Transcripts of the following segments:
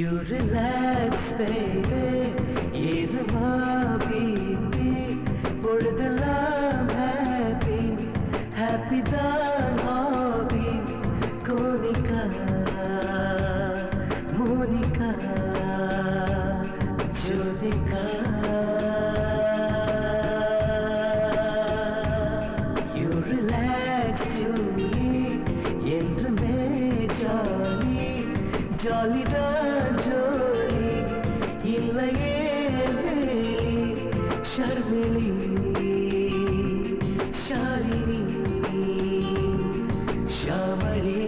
You relax, baby. Irma, baby. பொழுதெல்லாம் happy, happy தான் hobby. Konika, Monika, Jyothika. You relax, Julie. என்றுமே jolly, jolly தான் jolly. இல்லையே ஷர்மிளி, ஷாலினி, ஷாமளி.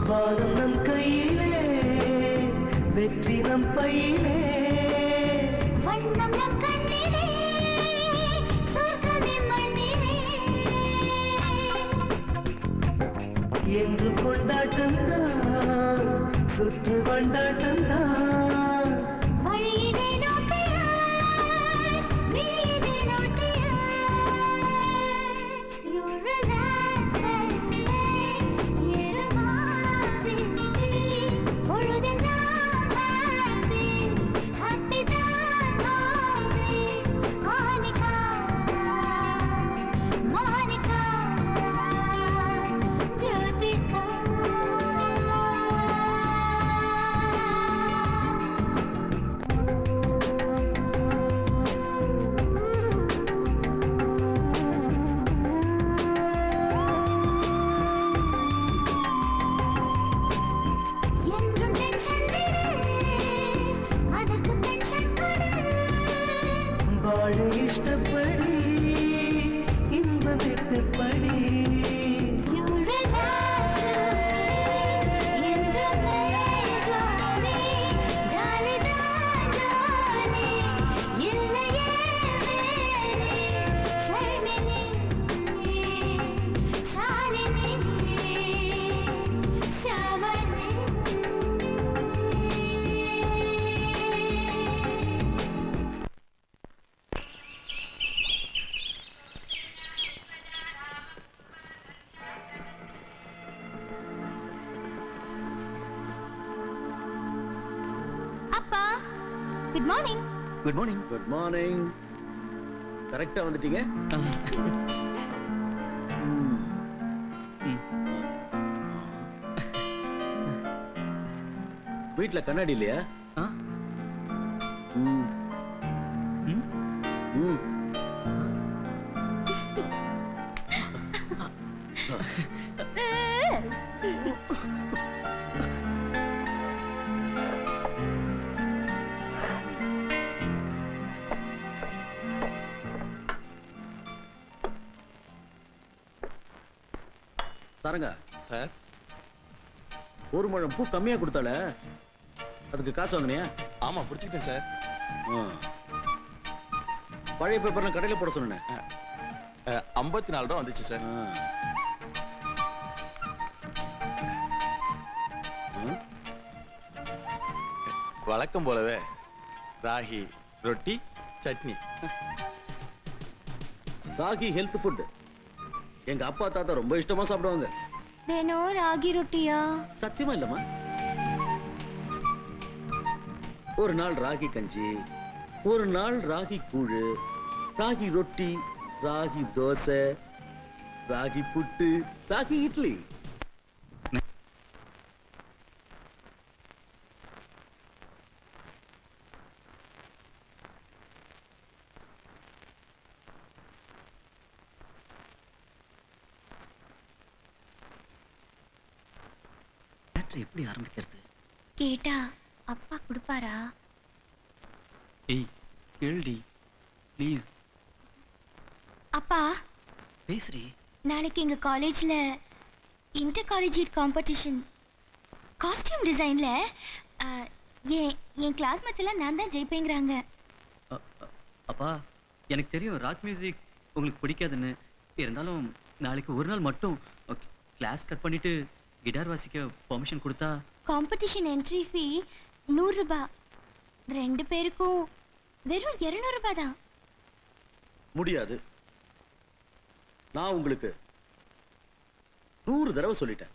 வானம் நம் கையிலே, வெற்றி நம் பையிலே. வண்ணம் நம் கண்ணிலே, சொர்க்கமே மண்ணிலே. என்று கொண்டாட்டம் தான், சுற்று கொண்டாட்டம் தான். வழியிலே no fears, விழியிலே no tears. You relax, baby. இருமாவே, பொழுதெல்லாம் happy, happy தான் hobby. Monica, Monica, Jyotika. என்றும் டென்ஷன் விடு, அதற்கு டென்ஷன் கொடு. வாழ இஷ்டப்படி, இன்பம் விட்டுப்படி. You relax, என்றுமே jolly, jolly தான் jolly. இல்லையே வேலி, ஷர்மிளி, ஷாலினி, ஷாவளி. அப்பா, good morning. Good morning. Good morning. கரெக்டா வந்துட்டீங்க. வீட்ல கண்ணாடி இல்லையா? ம். ம். சாரங்க சார், ஒரு முழம் பூ கம்மியா கொடுத்தால, அதுக்கு காசு வாங்கினியா? ஆமா புடிச்சுக்கிட்டேன் சார். பழைய பேப்பர்லாம் கடையில போட சொன்னேன். 54 ரூபா வந்துச்சு சார். வழக்கம் போலவே ராகி ரொட்டி சட்னி. Ragi health food. எங்க அப்பா தாத்தா ரொம்ப இஷ்டமா சாப்பிடுவாங்க. தினம் ராகி ரொட்டியா? சத்தியமா இல்லம்மா. ஒரு நாள் ராகி கஞ்சி, ஒரு நாள் ராகி கூழு, ராகி ரொட்டி, ராகி தோசை, ராகி புட்டு, ராகி இட்லி. எப்படி ஆரம்பிக்கிறது? கேட்டா அப்பா கொடுப்பாரா? ஏய் கேள்டி ப்ளீஸ். அப்பா பேசுறி. நாளைக்கு எங்க காலேஜ்ல இன்டர் காலேஜியேட் காம்படிஷன் காஸ்டியூம் டிசைன்ல என் கிளாஸ்மேட்ஸ் எல்லாம் நான் தான் ஜெயிப்பேங்கிறாங்க. அப்பா எனக்கு தெரியும் ராக் மியூசிக் உங்களுக்கு பிடிக்காதுன்னு. இருந்தாலும் நாளைக்கு ஒரு நாள் மட்டும் கிளாஸ் கட் பண்ணிட்டு கிட்டார் வாசிக்க பெர்மிஷன் கொடுத்தா காம்படிஷன் என்ட்ரி ஃபீ 100 ரூபாய். 2 பேருக்கும் வெறும் 200 ரூபாய் தான். முடியாது. நான் உங்களுக்கு 100 தடவை சொல்லிட்டேன்.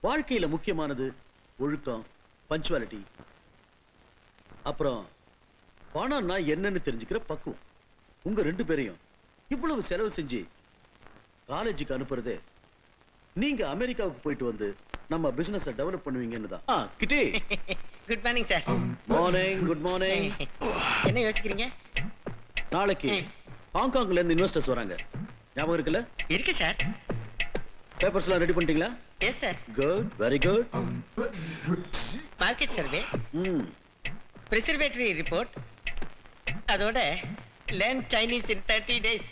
வாழ்க்கையில முக்கியமானது ஒழுக்கம், பஞ்சுவாலிட்டி, அப்புறம் பணம்னா என்னன்னு தெரிஞ்சுக்கிற பக்குவம். உங்க 2 பேரையும் இவ்வளவு செலவு செஞ்சு காலேஜுக்கு அனுப்புறதே நீங்க அமெரிக்காவுக்கு போயிட்டு வந்து நம்ம பிசினஸ் டெவலப் பண்ணுவீங்கன்னு தான். கிட்டே good morning sir. Morning. Good morning. என்ன யோசிக்கிறீங்க? நாளைக்கு ஹாங்காங்ல இருந்து இன்வெஸ்டர்ஸ் வராங்க, ஞாபகம் இருக்குல்ல? இருக்கு சார். பேப்பர்ஸ் எல்லாம் ரெடி பண்ணிட்டீங்களா? Yes sir. Good, very good. Market survey, preservatory report, அதோட learn Chinese in 30 days.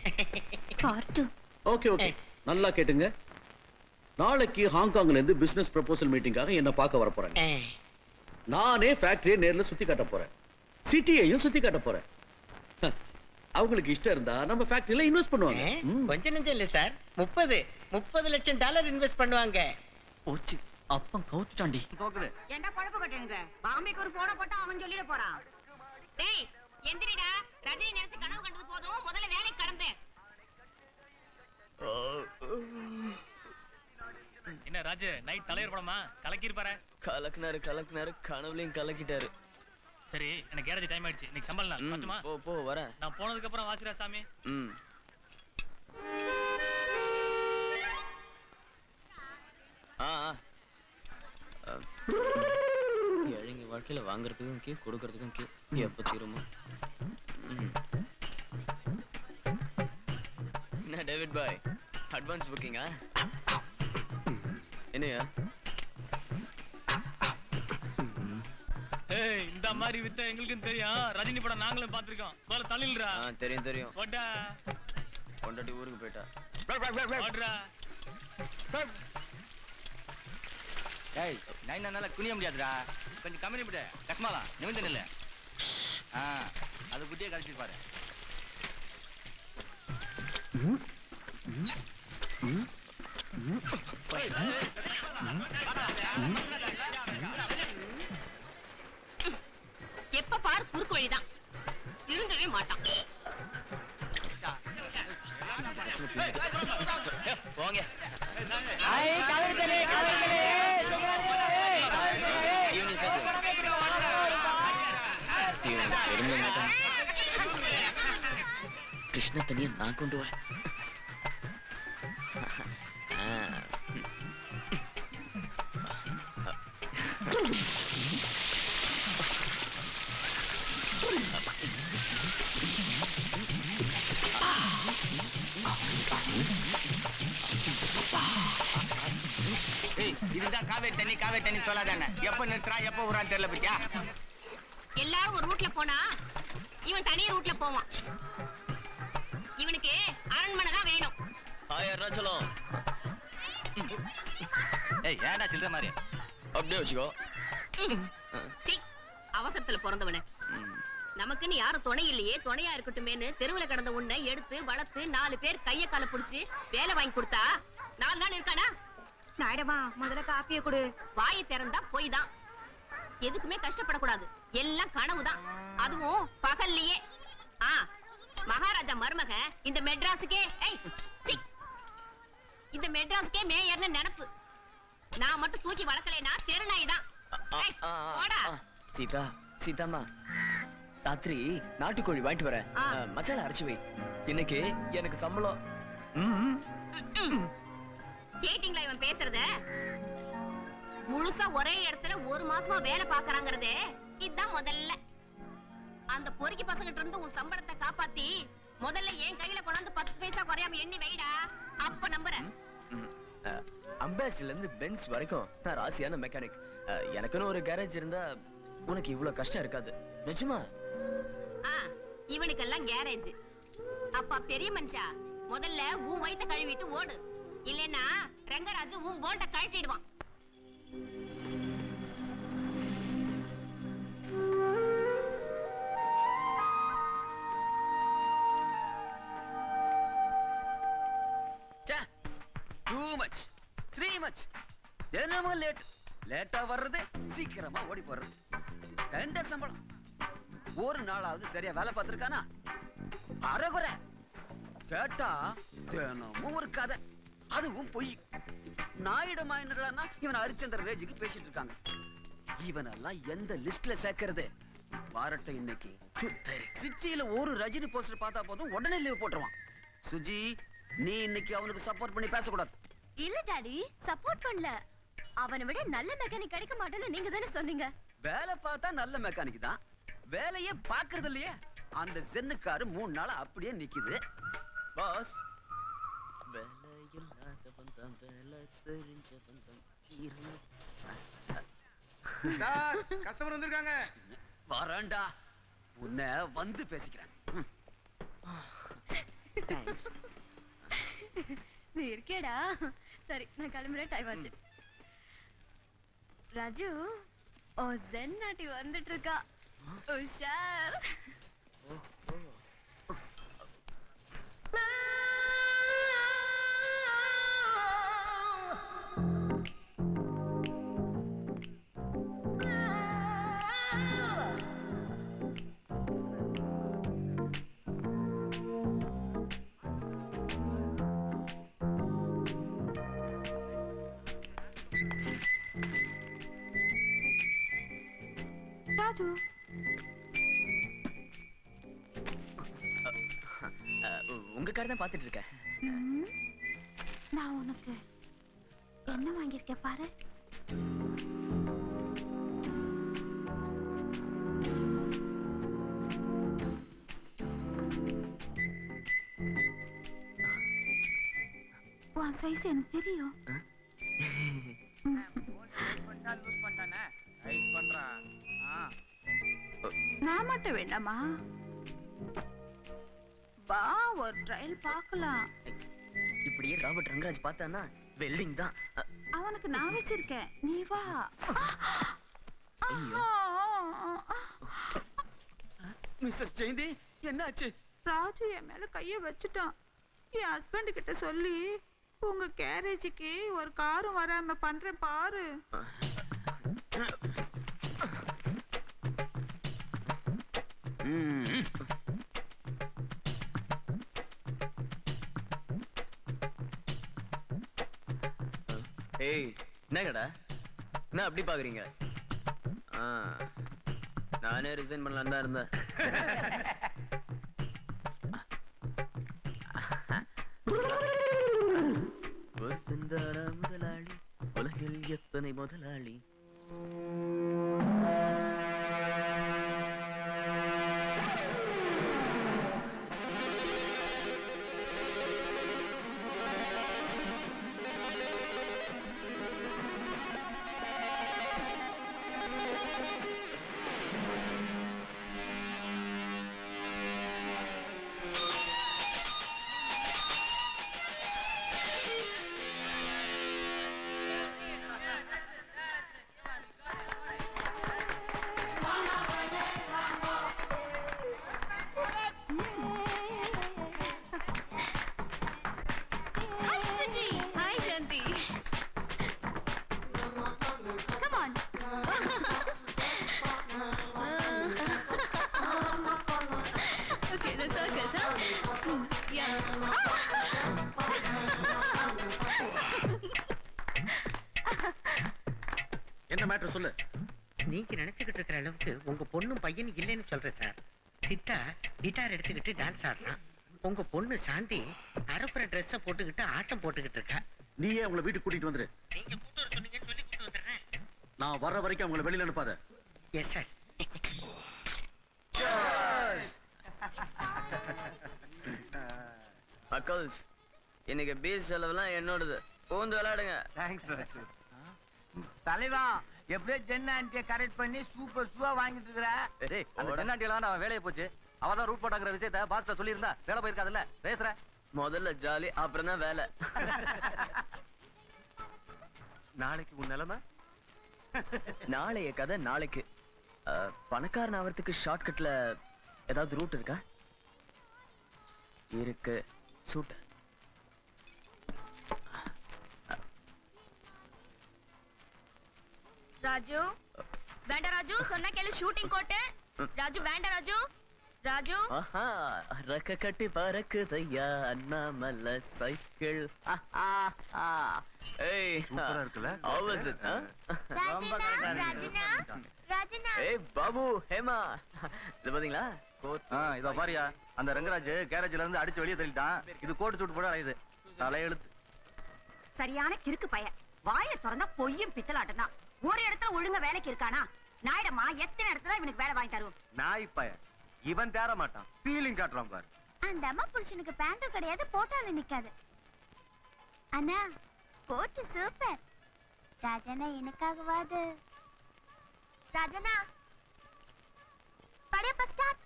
Cartoon. Okay okay, நல்லா கேட்டுங்க. நாளைக்கு ஹாங்காங்ல இருந்து பிசினஸ் ப்ரொபோசல் மீட்டிங்காக என்ன பார்க்க வர போறாங்க. நானே ஃபேக்டரியை நேர்ல சுத்தி காட்ட போறேன், சிட்டியையும் சுத்தி காட்ட போறேன். அவங்களுக்கு இஷ்டம் இருந்தா நம்ம ஃபேக்டரியில இன்வெஸ்ட் பண்ணுவாங்க. கொஞ்சம் நெஞ்சம் இல்ல சார், 30 லட்சம் டாலர் இன்வெஸ்ட் பண்ணுவாங்க. போச்சு, அப்பம் கவுத்துட்டாண்டி. ஏண்டா பழப்பு கட்டுங்க? பாம்பேக்கு ஒரு போனை போட்டா அவன் சொல்லிட போறான். டேய் எந்திரிடா, ரஜினி நினைச்சு கனவு கண்டது போதும், முதல்ல வேலைக்கு கிளம்பு. என்ன ராஜு, நைட் தலைவர் படமா கலக்கிருப்பாரு? கலக்குனாரு கனவுலையும் கலக்கிட்டாரு. சரி, எனக்கு கேரேஜ் டைம் ஆயிடுச்சு, இன்னைக்கு சம்பளம் மட்டுமா? போ வரேன். நான் போனதுக்கு அப்புறம் வாசிரா சாமி. ஏழைங்க வாழ்க்கையில வாங்குறதுக்கும் கே, கொடுக்கறதுக்கும் கே, எப்ப தீருமா? என்ன டேவிட் பாய், அட்வான்ஸ் புக்கிங்கா? என்னையா? ஏய், இந்த மாதிரி வித்த எங்களுக்கும் தெரியும். ரஜினி படம் நாங்களும் பாத்துருக்கோம். போல தள்ளில்றா. தெரியும். போடா. கொண்டாட்டி ஊருக்கு போயிட்டா. போடுறா. ஏய், நைனால குனிய முடியாதுடா. கொஞ்சம் கம்மி பண்ணு. கஸ்மாலா நிமிந்து நில்ல. அது குட்டியே கழிச்சு பாரு. எப்ப பாரு குறுக்கு வழிதான், திருந்தவே மாட்டான். போங்க. கிருஷ்ண தனியை நான் கொண்டு வரேன். இதுதான் காவேரி தண்ணி சொல்லாதானே. எப்ப நிறுத்துறா எப்ப விடுறான்னு தெரியல பத்தியா? எல்லாரும் ஒரு ரூட்ல போனா இவன் தனி ரூட்ல போவான். இவனுக்கு அரண்மனை தான் வேணும். அருணாச்சலம். ஏய், ஏன்டா சில்ற மாதிரி? அப்படியே வச்சுக்கோ. சீ, அவசரத்துல பிறந்தவன. நமக்குன்னு யாரும் துணை இல்லையே, துணையா இருக்கட்டுமேன்னு தெருவுல கடந்த உன்னை எடுத்து வளர்த்து 4 பேர் கைய கால புடிச்சு வேலை வாங்கி கொடுத்தா 4 நாள் இருக்கானா? நாயிடமா, முதல்ல காப்பிய கொடு. வாயை திறந்தா போய் தான். எதுக்குமே கஷ்டப்படக்கூடாது, எல்லாம் கனவுதான், அதுவும் பகல்லையே. மகாராஜா மருமக இந்த மெட்ராஸுக்கே இந்த மெட்ராஸுக்கே மேயர்னு நினைப்பு. நான் மட்டும் தூக்கி வளர்க்கலைனா தெருநாய் தான். சீதாமா, ராத்திரி நாட்டுக்கோழி வாங்கிட்டு வரேன், மசாலா அரைச்சு வை. இன்னைக்கு எனக்கு சம்பளம். கேட்டிங்களா இவன் பேசுறத? முழுசா ஒரே இடத்துல 1 மாசமா வேலை பாக்குறாங்கறதே இதுதான் முதல்ல. அந்த பொறுக்கி பசங்கிட்ட இருந்து உன் சம்பளத்தை காப்பாத்தி முதல்ல என் கையில கொண்டாந்து 10 பைசா குறையாம எண்ணி வைடா, அப்ப நம்புறேன். அம்பாசிடர்ல இருந்து பென்ஸ் வரைக்கும் நான் ராசியான மெக்கானிக். எனக்குன்னு ஒரு கேரேஜ் இருந்தா உனக்கு இவ்வளவு கஷ்டம் இருக்காது. நிஜமா? இவனுக்கெல்லாம் கேரேஜ். அப்பா பெரிய மனுஷா, முதல்ல உன் வயித்தை கழுவிட்டு ஓடு, இல்லைன்னா ரங்கராஜு உன் போல்ட்ட கழட்டிடுவான். Too much, 3 much. தினமும் லேட் லேட்டா வர்றது, சீக்கிரமா ஓடி போறது. 2 சம்பளம். ஒரு நாளாவது சரியா வேலை பார்த்திருக்கானா? அரைகுறை. கேட்டா தினமும் ஒரு கதை, அதுவும் பொய். நாயுடு மாயினர்களா இவன் ஹரிச்சந்திர ரேஜுக்கு பேசிட்டு இருக்காங்க. இவனெல்லாம் எந்த லிஸ்ட்ல சேர்க்கறது? வாரட்டும் இன்னைக்கு. சிட்டியில ஒரு ரஜினி போஸ்டர் பார்த்தா போதும் உடனே லீவ் போட்டுருவான். சுஜி, நீ இன்னைக்கு அவனுக்கு சப்போர்ட் பண்ணி பேசக்கூடாது. இல்ல டாடி, சப்போர்ட் பண்ணல. அவனை விட நல்ல மெக்கானிக் கிடைக்க மாட்டேன்னு நீங்க தானே சொன்னீங்க. வேலை பார்த்தா நல்ல மெக்கானிக் தான், வேலையே பாக்குறது இல்லையே. அந்த ஜென்னுக்காரு 3 நாளா அப்படியே நிக்குது. பாஸ், வேலையில்லாத பந்தம், வேலை தெரிஞ்ச பந்தம். சார், கஸ்டமர் வந்திருக்காங்க. வரேன்டா, உன்னை வந்து பேசிக்கிறேன். நீ இருக்கேடா. சரி, நான் கிளம்புறேன், டைம் ஆச்சு. ராஜு, ஓ ஜென் நாட்டி வந்துட்டு இருக்கா. உஷார். ராஜு, உங்க கார் தான் பாத்துட்டு இருக்கேன். நான் உனக்கு என்ன வாங்கியிருக்கேன் பாரு. உன் சைஸ் எனக்கு தெரியும். நான் மட்டும் வேண்டாமா? வா, ஒரு ட்ரையல் பார்க்கலாம். இப்படியே ராபர்ட் ரங்கராஜ் பார்த்தானா வெல்டிங் தான். அவனுக்கு நான் வச்சிருக்கேன், நீ வா. மிஸ்ஸஸ் ஜெயந்தி, என்னாச்சு? ராஜு என் மேல கைய வச்சுட்டான். என் ஹஸ்பண்ட் கிட்ட சொல்லி உங்க கேரேஜுக்கு ஒரு காரும் வராம பண்றேன் பாரு. ஏய், என்னங்கடா என்ன அப்படி பாக்குறீங்க? நானே ரிசைன் பண்ணலாம் தான் இருந்தேன். முதலாளி, உலகில் எத்தனை முதலாளி. என்ன மேட்டர் சொல்லு. நீங்க நினைச்சுக்கிட்டு இருக்கிற அளவுக்கு உங்க பொண்ணும் பையனும் இல்லைன்னு சொல்றேன் சார். சித்தா கிட்டார் எடுத்துக்கிட்டு டான்ஸ் ஆடுறான். உங்க பொண்ணு சாந்தி அரப்புற ட்ரெஸ்ஸ போட்டுக்கிட்டு ஆட்டம் போட்டுக்கிட்டு இருக்கா. நீயே அவங்களை வீட்டுக்கு கூட்டிட்டு வந்துரு. நீங்க கூட்டு வர சொன்னீங்கன்னு சொல்லி கூட்டு வந்துடுறேன். நான் வர்ற வரைக்கும் அவங்களை வெளியில அனுப்பாத. Yes sir. அக்கல்ஸ், இன்னைக்கு பீச் செலவுலாம் என்னோடது. பூந்து விளையாடுங்க. தேங்க்ஸ் தலைவா. எப்படியோ ஜென் ஆண்டியை கரெக்ட் பண்ணி சூப்பர் ஷூவா வாங்கிட்டு இருக்கிற. அந்த ஜென் ஆண்டியெல்லாம் அவன் வேலையை போச்சு. அவதான் ரூட் போட்டாங்கிற விஷயத்த பாஸ்ல சொல்லியிருந்தா வேலை போயிருக்காதுல்ல. பேசுற முதல்ல ஜாலி, அப்புறம் தான் வேலை. நாளைக்கு உன் நிலைமை. நாளைய கதை நாளைக்கு. பணக்காரன் ஆகிறதுக்கு ஷார்ட்கட்ல ஏதாவது ரூட் இருக்கா? இருக்கு. சூட். ராஜு வேண்டாம் ராஜு சொன்னா கேளு ஷூட்டிங் கோட்டு ராஜு வேண்டாம் ராஜு ராஜு ஆஹா ரக்க கட்டி பறக்குதையா அண்ணாமலை சைக்கிள் ஏய் சூப்பரா இருக்குல்ல how was it ராஜனா ஏய் பாபு ஹேமா இது பாத்தீங்களா கோட் இதோ பாரியா அந்த ரங்கராஜ் கேரேஜ்ல இருந்து அடிச்சு வெளியே தள்ளிட்டான் இது கோட் சூட் போட அலையுது தலையெழுத்து சரியான கிறுக்கு பையன் வாயை திறந்தா பொய்யும் பித்தலாட்டம் தான் ஒரு இடத்துல ஒழுங்கா வேலைக்கு இருக்கானா நாயிடமா எத்தனை இடத்துல இவனுக்கு வேலை வாங்கி தருவோம் நாய் பையன் இவன் தேற மாட்டான் ஃபீலிங் காட்டுறான் பாரு அந்த அம்மா புருஷனுக்கு பேண்டும் கிடையாது போட்டாலும் நிக்காது அண்ணா கோட்டு சூப்பர் ராஜனா எனக்காகவாது ராஜனா படையப்பா ஸ்டார்ட்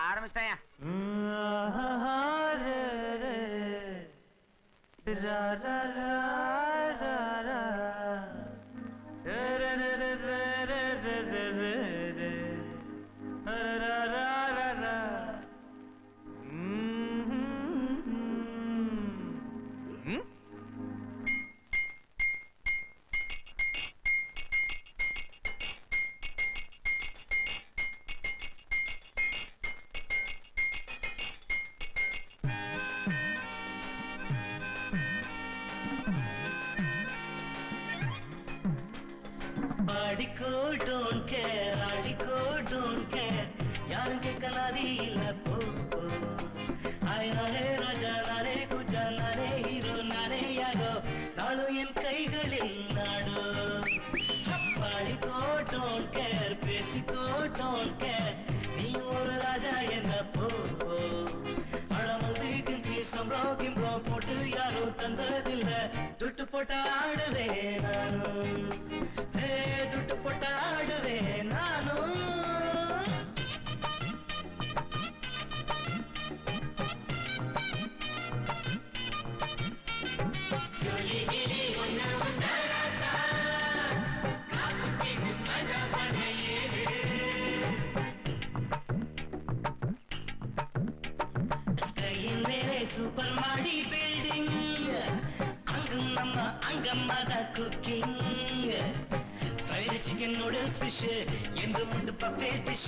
ஆரம்பிச்சிட்டாயா அடிக்கோ டோன்ட் கேர் அடிக்கோ டோன்ட் கேர் யாரும் கேட்கலாதி இல்ல போ நானே ராஜா நானே குஜா நானே ஹீரோ நானே யாரோ நானும் என் கைகளில் நாடோ அடிக்கோ டோன்ட் கேர் பேசிக்கோ டோன்ட் கேர் நீ ஒரு ராஜா என்ன போ அழமதி கிஞ்சி சம்பளம் கிம்பளம் போட்டு யாரும் தந்ததில்ல துட்டு போட்ட ஆடுவே நானும் துட்டு போட்ட ஆடுவே நானும் சூப்பர் மாடி பில்டிங் அங்கும் நம்ம அங்கம்மா தான் cooking fried chicken noodles fish என்று முண்டு buffet dish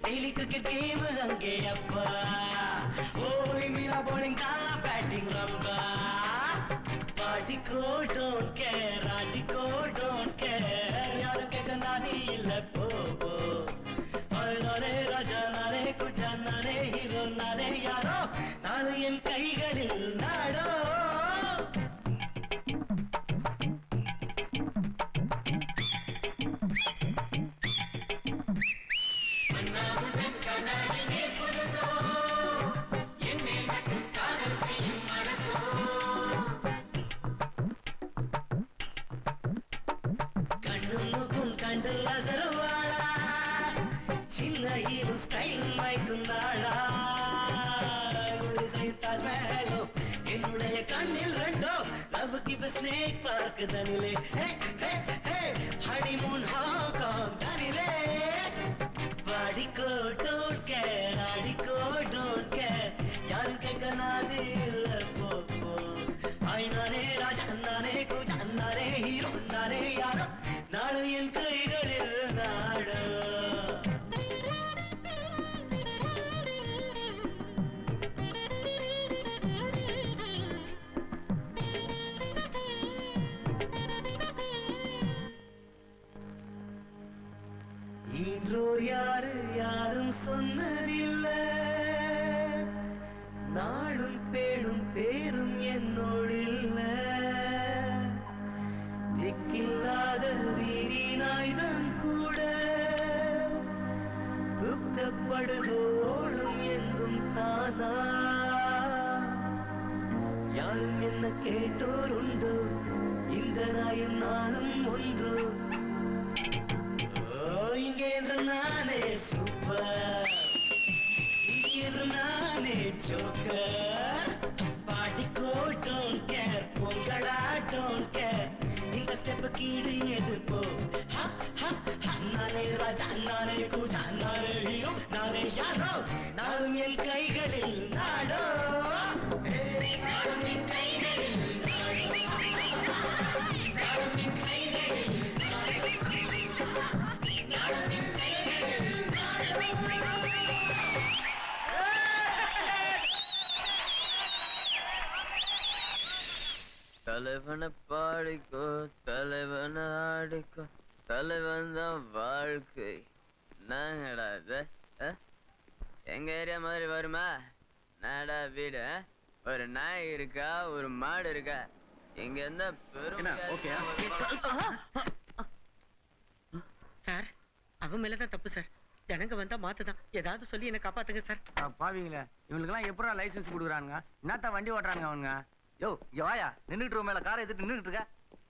daily cricket game அங்கே அப்பா ஓய் மீரா bowling தான் பேட்டிங் ரம்பா பாடிக்கோ டோன்ட் கேர் ஆடிக்கோ டோன்ட் கேர் யாரும் கேட்க நாதி இல்ல போ நானே ராஜா நானே குஜா நானே ஹீரோ நானே யாரோ நானும் என் கைகளில் நாடோ கண்டு அசருவாளா சின்ன ஹீரோ ஸ்டைலும் மைக்குந்தாளா என்னுடைய கண்ணில் ரெண்டோ லவ்க்கு இப்ப ஸ்னேக் பார்க் தனிலே ஹனிமூன் ஹாங்காங் தனிலே வாடிக்கோ டோன்ட் கேர் ஆடிக்கோ டோன்ட் கேர் யாரும் கேட்க நாது இல்ல போ நானே ராஜா நானே குஜா நானே ஹீரோ நானே யாரோ நானும் என் கைகளில் நாடோ இன்றோர் யாரும் சொன்னதில்ல நாளும் பேடும் பேரும் என்னோடு இல்ல திக்கில்லாத வீரி நாய்தான் கூட துக்கப்படுதோளும் எங்கும் தானா யாரும் என்ன கேட்டோர் உண்டோ இந்த நாயும் நானும் ஒன்றோ இங்கே என்று நானே சூப்பர் இங்கே என்று நானே ஜோக்கர் பாடிக்கோ டோன்ட் கேர் பொங்கடா டோன்ட் கேர் இந்த ஸ்டெப் கீடு எது போ நானே ராஜா நானே குஜா நானே ஹீரோ நானே யாரோ நானும் என் கைகளில் நாடோ நானும் என் கைகளில் நாடோ தலைவனை பாடிக்கோ தலைவனை ஆடிக்கோ தலைவன் தான் வாழ்க்கை. என்னங்கடா இது? எங்க ஏரியா மாதிரி வருமா? நாடா வீடு, ஒரு நாய் இருக்கா, ஒரு மாடு இருக்கா? இங்க இருந்தா சார், அவன் மேலதான் தப்பு சார். ஜனங்க வந்தா மாத்துதான். ஏதாவது சொல்லி என்ன காப்பாத்துங்க சார். பாவீங்களே, இவங்களுக்கெல்லாம் எப்படா லைசன்ஸ் கொடுக்குறானுங்க? என்னத்தா வண்டி ஓட்டுறானுங்க அவனுங்க? யோ வாயா, நின்றுட்டு மேல காரை எடுத்துட்டு நின்றுட்டு இருக்க.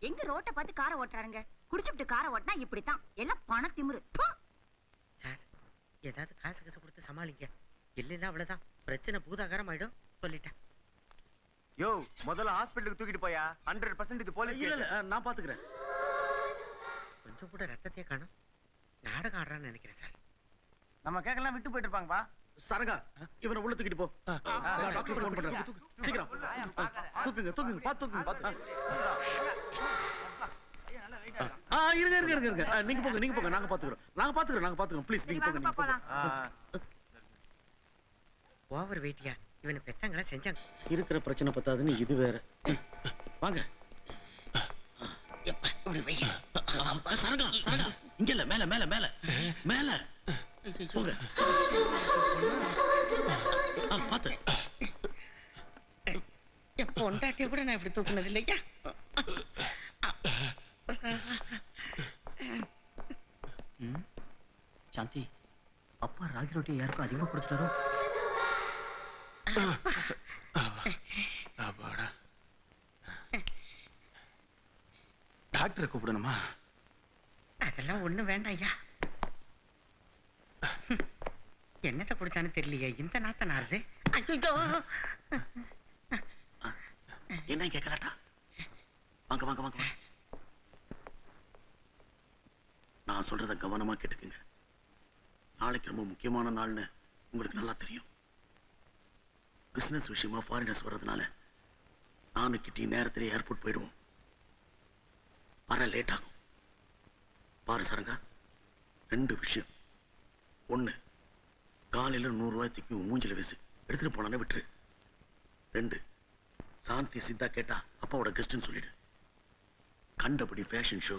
எங்க ரோட்டை பார்த்து காரை ஓட்டுறானுங்க. குடிச்சுட்டு காரை ஓட்டினா இப்படித்தான். எல்லாம் பண திமிரு. சார், ஏதாவது காசு கொடுத்து சமாளிங்க. இல்லைன்னா அவ்வளவுதான், பிரச்சனை பூதாகாரம் ஆயிடும். சொல்லிட்டேன். யோ, முதல்ல ஹாஸ்பிட்டலுக்கு தூக்கிட்டு போயா. 100% இது போலீஸ். இல்ல நான் பாத்துக்கிறேன். கொஞ்சம் கூட ரத்தத்தையே காணும். நாடகம் ஆடுறான்னு நினைக்கிறேன் சார். நம்ம கேக்கலாம் விட்டு போயிட்டு இருப்பாங்கப்பா. சரங்கா, இவனை உள்ள தூக்கிட்டு போ. டாக்டர் ஃபோன் பண்றேன். சீக்கிரம் தூக்குங்க தூக்குங்க, பாத்து தூக்குங்க பாத்து. இருங்க. நீங்க போங்க நாங்க பாத்துக்கிறோம். ப்ளீஸ் நீங்க போங்க. ஓவர் வெயிட்டியா? இவனை பெத்தாங்களா செஞ்சாங்க. இருக்கிற பிரச்சனை பத்தாதுன்னு இது வேற. வாங்க. சரங்கா இங்க இல்ல, மேல போங்க. பாத்து. என் பொண்டாட்டிய கூட நான் இப்படி தூக்குனது இல்லையா? சாந்தி, அப்பா ராகி ரொட்டியை யாருக்கும் அதிகமா குடிச்சிட்டாரோ? டாக்டரை கூப்பிடணுமா? அதெல்லாம் ஒண்ணு வேண்டாம் ஐயா. என்னத்தை குடிச்சான்னு தெரியலையே, இந்த நாத்த நாருது. என்ன கேட்கலாட்டா? வாங்க. நான் சொல்றத கவனமா கேட்டுக்குங்க. நாளைக்கு ரொம்ப முக்கியமான நாள்னு உங்களுக்கு நல்லா தெரியும். பிசினஸ் விஷயமா ஃபாரினர்ஸ் வர்றதுனால நானும் கிட்டி நேரத்திலே ஏர்போர்ட் போயிடுவோம். வர லேட் ஆகும். பாரு சரங்கா, 2 விஷயம். 1, காலையில 100 ரூபாய் தூக்கி மூஞ்சில வீசு, எடுத்துட்டு போனானே விட்டுரு. 2, சாந்தி சித்தா கேட்டா அப்பாவோட கெஸ்ட்னு சொல்லிடு. கண்டபடி ஃபேஷன் ஷோ,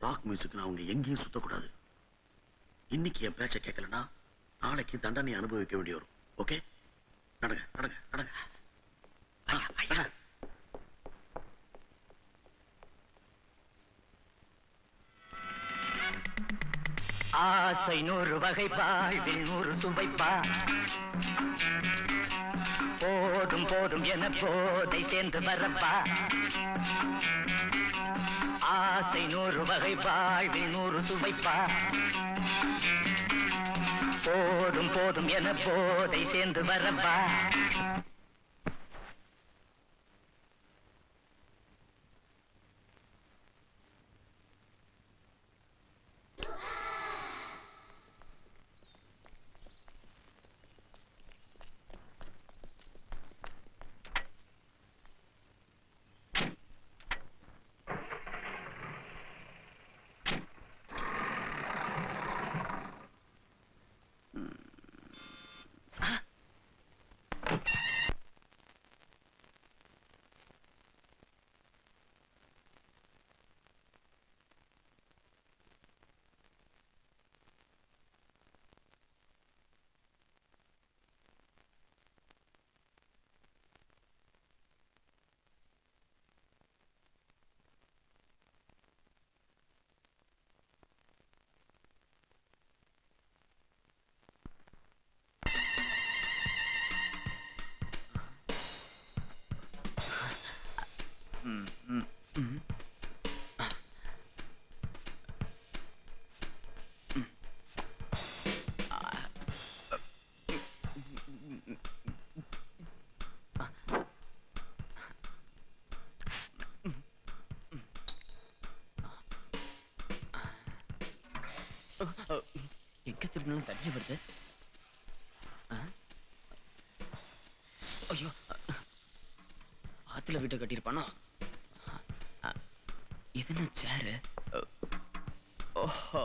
ராக் மியூசிக் அவங்க எங்கேயும் சுத்தக்கூடாது. இன்னைக்கு என் பேச்சை கேட்கலன்னா நாளைக்கு தண்டனை அனுபவிக்க வேண்டி வரும். ஓகே? நடங்க. ஆசை 100 வகை, வாழ்வில் 100 சுவைப்பா. போதும் என போதை சேர்ந்து வரப்பா. ஆசை 100 வகை, வாழ்வில் 100 சுவைப்பா. போதும் என போதை சேர்ந்து வரப்பா. எங்க திரும்பினாலும் தண்ணி வருது. ஐயோ, ஆத்துல வீட்டை கட்டியிருப்பானோ? இது என்ன சேரு? ஓஹோ,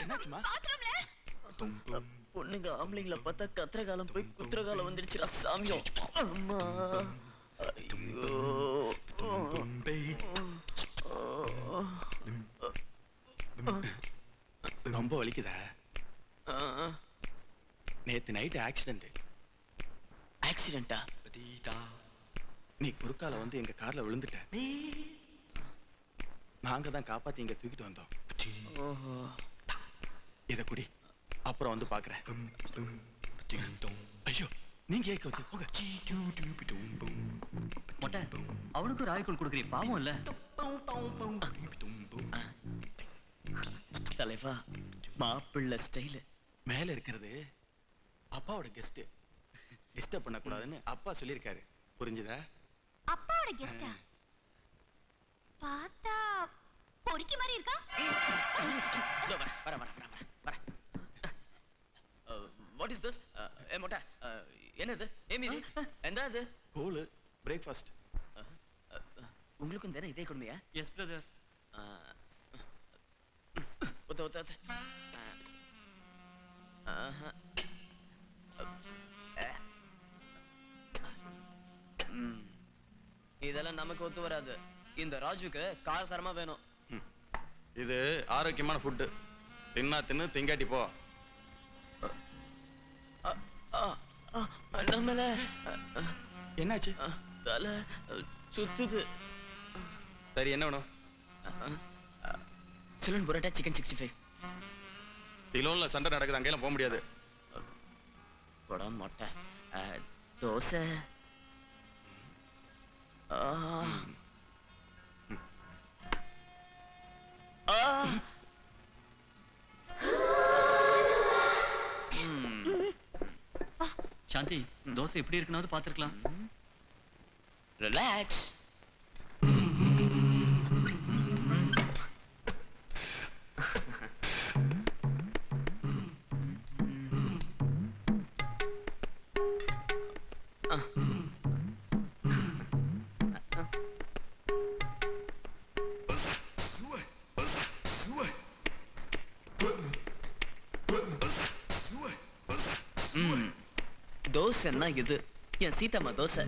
என்னாச்சுமா? பொண்ணுங்க ஆம்பளைங்களை பார்த்தா கத்திர காலம் போய் குத்திர காலம் வந்துடுச்சுடா சாமியம். அம்மா ஐயோ. ரொம்ப வலிக்குதா? நேத்து நைட் ஆக்சிடென்ட். ஆக்சிடென்ட்டா? நீ குறுக்கால வந்து எங்க கார்ல விழுந்துட்ட. நாங்க தான் காப்பாத்தி இங்க தூக்கிட்டு வந்தோம். ஓஹோ. இத குடி, அப்புறம் வந்து பாக்குறேன். ஐயோ, நீங்க ஏக்க வந்து போங்க. மொட்டை, அவனுக்கு ஒரு ஆய்க்குள் கொடுக்குறீ, பாவம் இல்ல? தலைவா, மாப்பிள்ளை ஸ்டைலு. மேல இருக்கிறது அப்பாவோட கெஸ்ட். டிஸ்டர்ப் பண்ண கூடாதுன்னு அப்பா சொல்லியிருக்காரு. புரிஞ்சுதா? அப்பாவோட கெஸ்டா? பார்த்தா பொறுக்கி மாதிரி இருக்கா? What is this? மொட்டை, என்னது? ஏமிது? என்னது? Cool breakfast. உங்களுக்கும் தானே இதே கொடுமையா? Yes brother. இதெல்லாம் நமக்கு ஒத்து வராது. இந்த ராஜுக்கு காரசாரமா வேணும். இது ஆரோக்கியமான ஃபுட்டு. தின்னு திங்காட்டி போ. நம்மள என்னாச்சு? தலை சுத்துது. சரி, என்ன வேணும்? சிலன் புரோட்டா, சிக்கன் 65. திலோன்ல சண்டை நடக்குது, அங்கெல்லாம் போக முடியாது. போட மாட்டேன். தோசை. சாந்தி, தோசை எப்படி இருக்குன்னு பாத்துருக்கலாம். ரிலாக்ஸ். தோசைன்னா இது என் சீதாம்மா தோசை.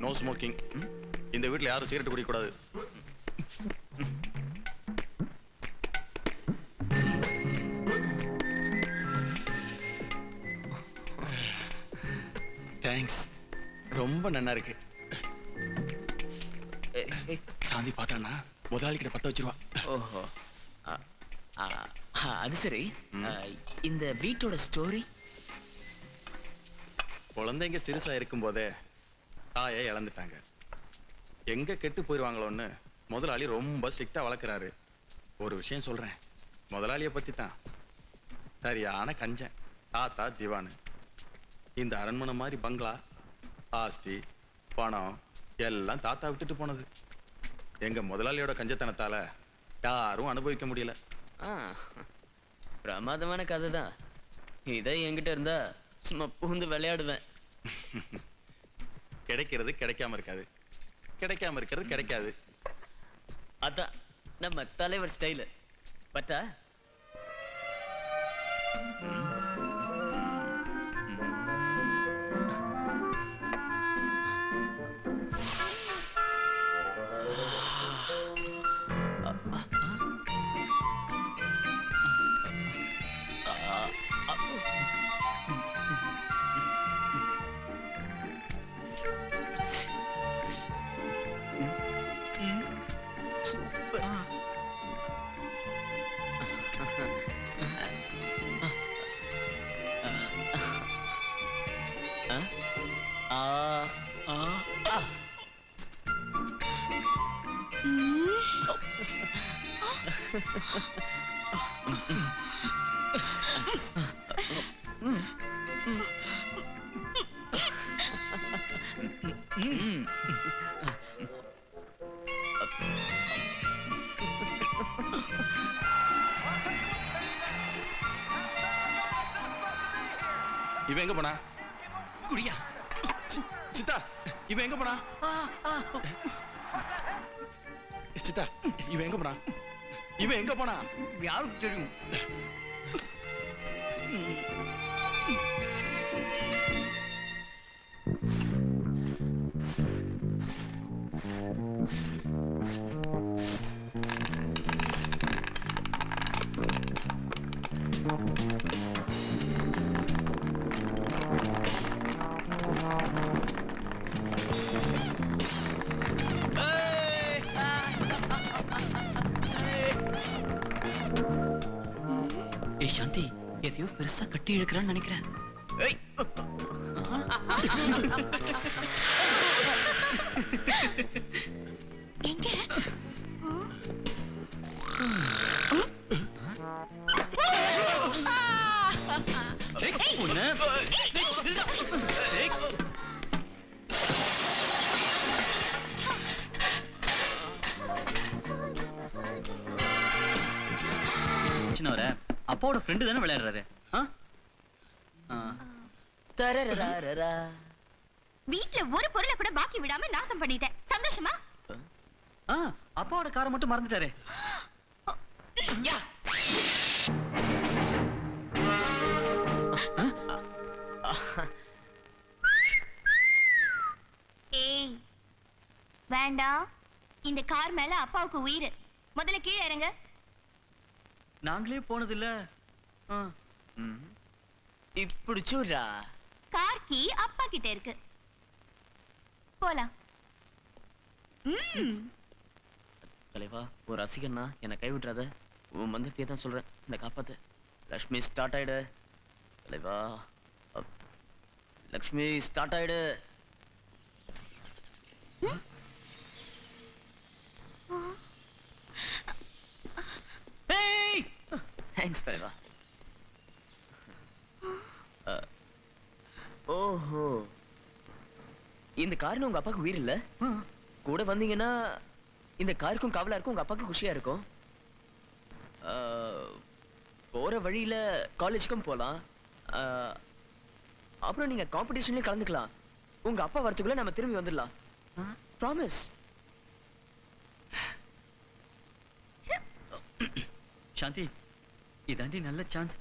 No smoking. இந்த வீட்ல யாரும் சிகரெட் குடிக்க கூடாது. தேங்க்ஸ், ரொம்ப நன்னா இருக்கு. சாந்தி பார்த்தானா முதலாளி கிட்ட பத்த வச்சிருவா. ஓஹோ, அது சரி. இந்த வீட்டோட ஸ்டோரி? குழந்தைங்க சிறுசா இருக்கும் போதே தாயை இழந்துட்டாங்க. எங்க கெட்டு போயிருவாங்களோன்னு முதலாளி ரொம்ப ஸ்ட்ரிக்டா வளர்க்குறாரு. ஒரு விஷயம் சொல்றேன், முதலாளியை பத்தி தான். சரியான கஞ்சன். தாத்தா திவானு. இந்த அரண்மனை மாதிரி பங்களா, ஆஸ்தி, பணம் எல்லாம் தாத்தா விட்டுட்டு போனது. எங்க முதலாளியோட கஞ்சத்தனத்தால யாரும் அனுபவிக்க முடியல. பிரமாதமான கதை தான். இதை என்கிட்ட இருந்தா சும்மா புகுந்து விளையாடுவேன். கிடைக்கிறது கிடைக்காம இருக்காது, கிடைக்காம இருக்கிறது கிடைக்காது. அதான் நம்ம தலைவர் ஸ்டைலு. பட்டா இவன் எங்க போனா? குடியா சித்தா, இவன் எங்க போனா? சித்தா, இவன் எங்க போனா? இவன் எங்க போனா? யாருக்கு தெரியும்? ஏய் சாந்தி, எதையோ பெருசா கட்டி இழுக்கிறான்னு நினைக்கிறேன். எங்க? அப்பாவோட ஃப்ரெண்டு தானே விளையாடுறாரு. வீட்ல ஒரு பொருளை கூட பாக்கி விடாம நாசம் பண்ணிட்டேன். சந்தோஷமா? அப்பாவோட காரை மட்டும் மறந்துட்டாரு. ஏய் வேண்டாம், இந்த கார் மேல அப்பாவுக்கு உயிர். முதல்ல கீழே இறங்க. நாங்களே போனதில்ல. இப்படி சூடா. கார் கீ அப்பா கிட்ட இருக்கு. போலாம். தலைவா, ஒரு ரசிகன்னா என்னை கை விட்டுறாத. உன் மந்திரத்தையே தான் சொல்றேன், என்னை காப்பாத்து. லக்ஷ்மி ஸ்டார்ட் ஆயிடு தலைவா. லக்ஷ்மி ஸ்டார்ட் ஆயிடு. தேங்க்ஸ் தலைவா. ஓஹோ, இந்த காருன்னு உங்க அப்பாவுக்கு உயிர் இல்ல? கூட வந்தீங்கன்னா இந்த காருக்கும் காவலா இருக்கும், உங்க அப்பாவுக்கு குஷியா இருக்கும். போற வழியில காலேஜுக்கும் போலாம். அப்புறம் நீங்க காம்படிஷன்லயும் கலந்துக்கலாம். உங்க அப்பா வரத்துக்குள்ள நம்ம திரும்பி வந்துடலாம். ப்ராமிஸ். சாந்தி, இதாண்டி நல்ல சான்ஸ்.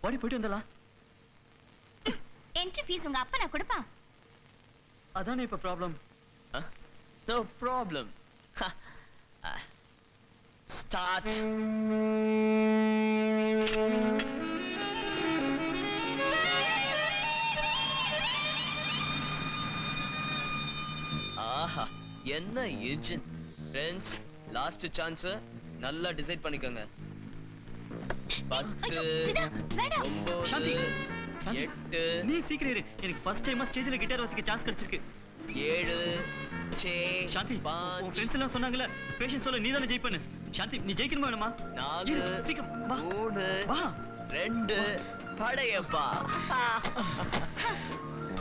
ஓடி போயிட்டு வந்துடலாம். என்ட்ரி ஃபீஸ் உங்க அப்பா நான் கொடுப்பான். அதானே இப்ப ப்ராப்ளம். No problem. ஸ்டார்ட். ஆஹா, என்ன இன்ஜின். Friends, last chance. நல்லா டிசைட் பண்ணிக்கோங்க. 10 9 8. நீ சீக்கிரம் இரு. எனக்கு ஃபர்ஸ்ட் டைமா ஸ்டேஜ்ல கிட்டார் வாசிக்க சான்ஸ் கிடைச்சிருக்கு. 7 6 சாந்தி, உன் ஃப்ரெண்ட்ஸ் எல்லாம் சொன்னாங்கல, பேஷன்ஸ் சொல்ல நீதானே ஜெயிப்பேன்னு. சாந்தி, நீ ஜெயிக்கணுமா வேணுமா? 4 சீக்கிரம் வா. 3 வா. 2 படையப்பா.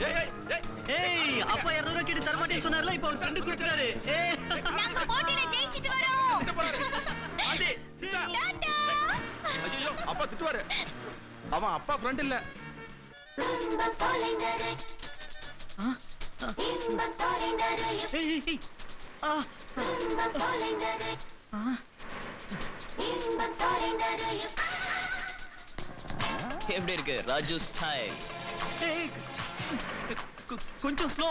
ஏய், அப்பா 200 கேட்டு தர மாட்டேன்னு சொன்னார்ல, இப்போ ஒரு ஃப்ரெண்ட் கொடுத்துறாரு. ஏய், நாங்க போட்டில ஜெயிச்சிட்டு வரோம். ஆண்டி, சித்தா. ஐயோ, அப்பா திட்டுவாரு. அவன் அப்பா ஃப்ரெண்ட் இல்ல. ஏய், எப்படி இருக்கு ராஜு ஸ்டைல்? ஏய், கொஞ்சம் ஸ்லோ.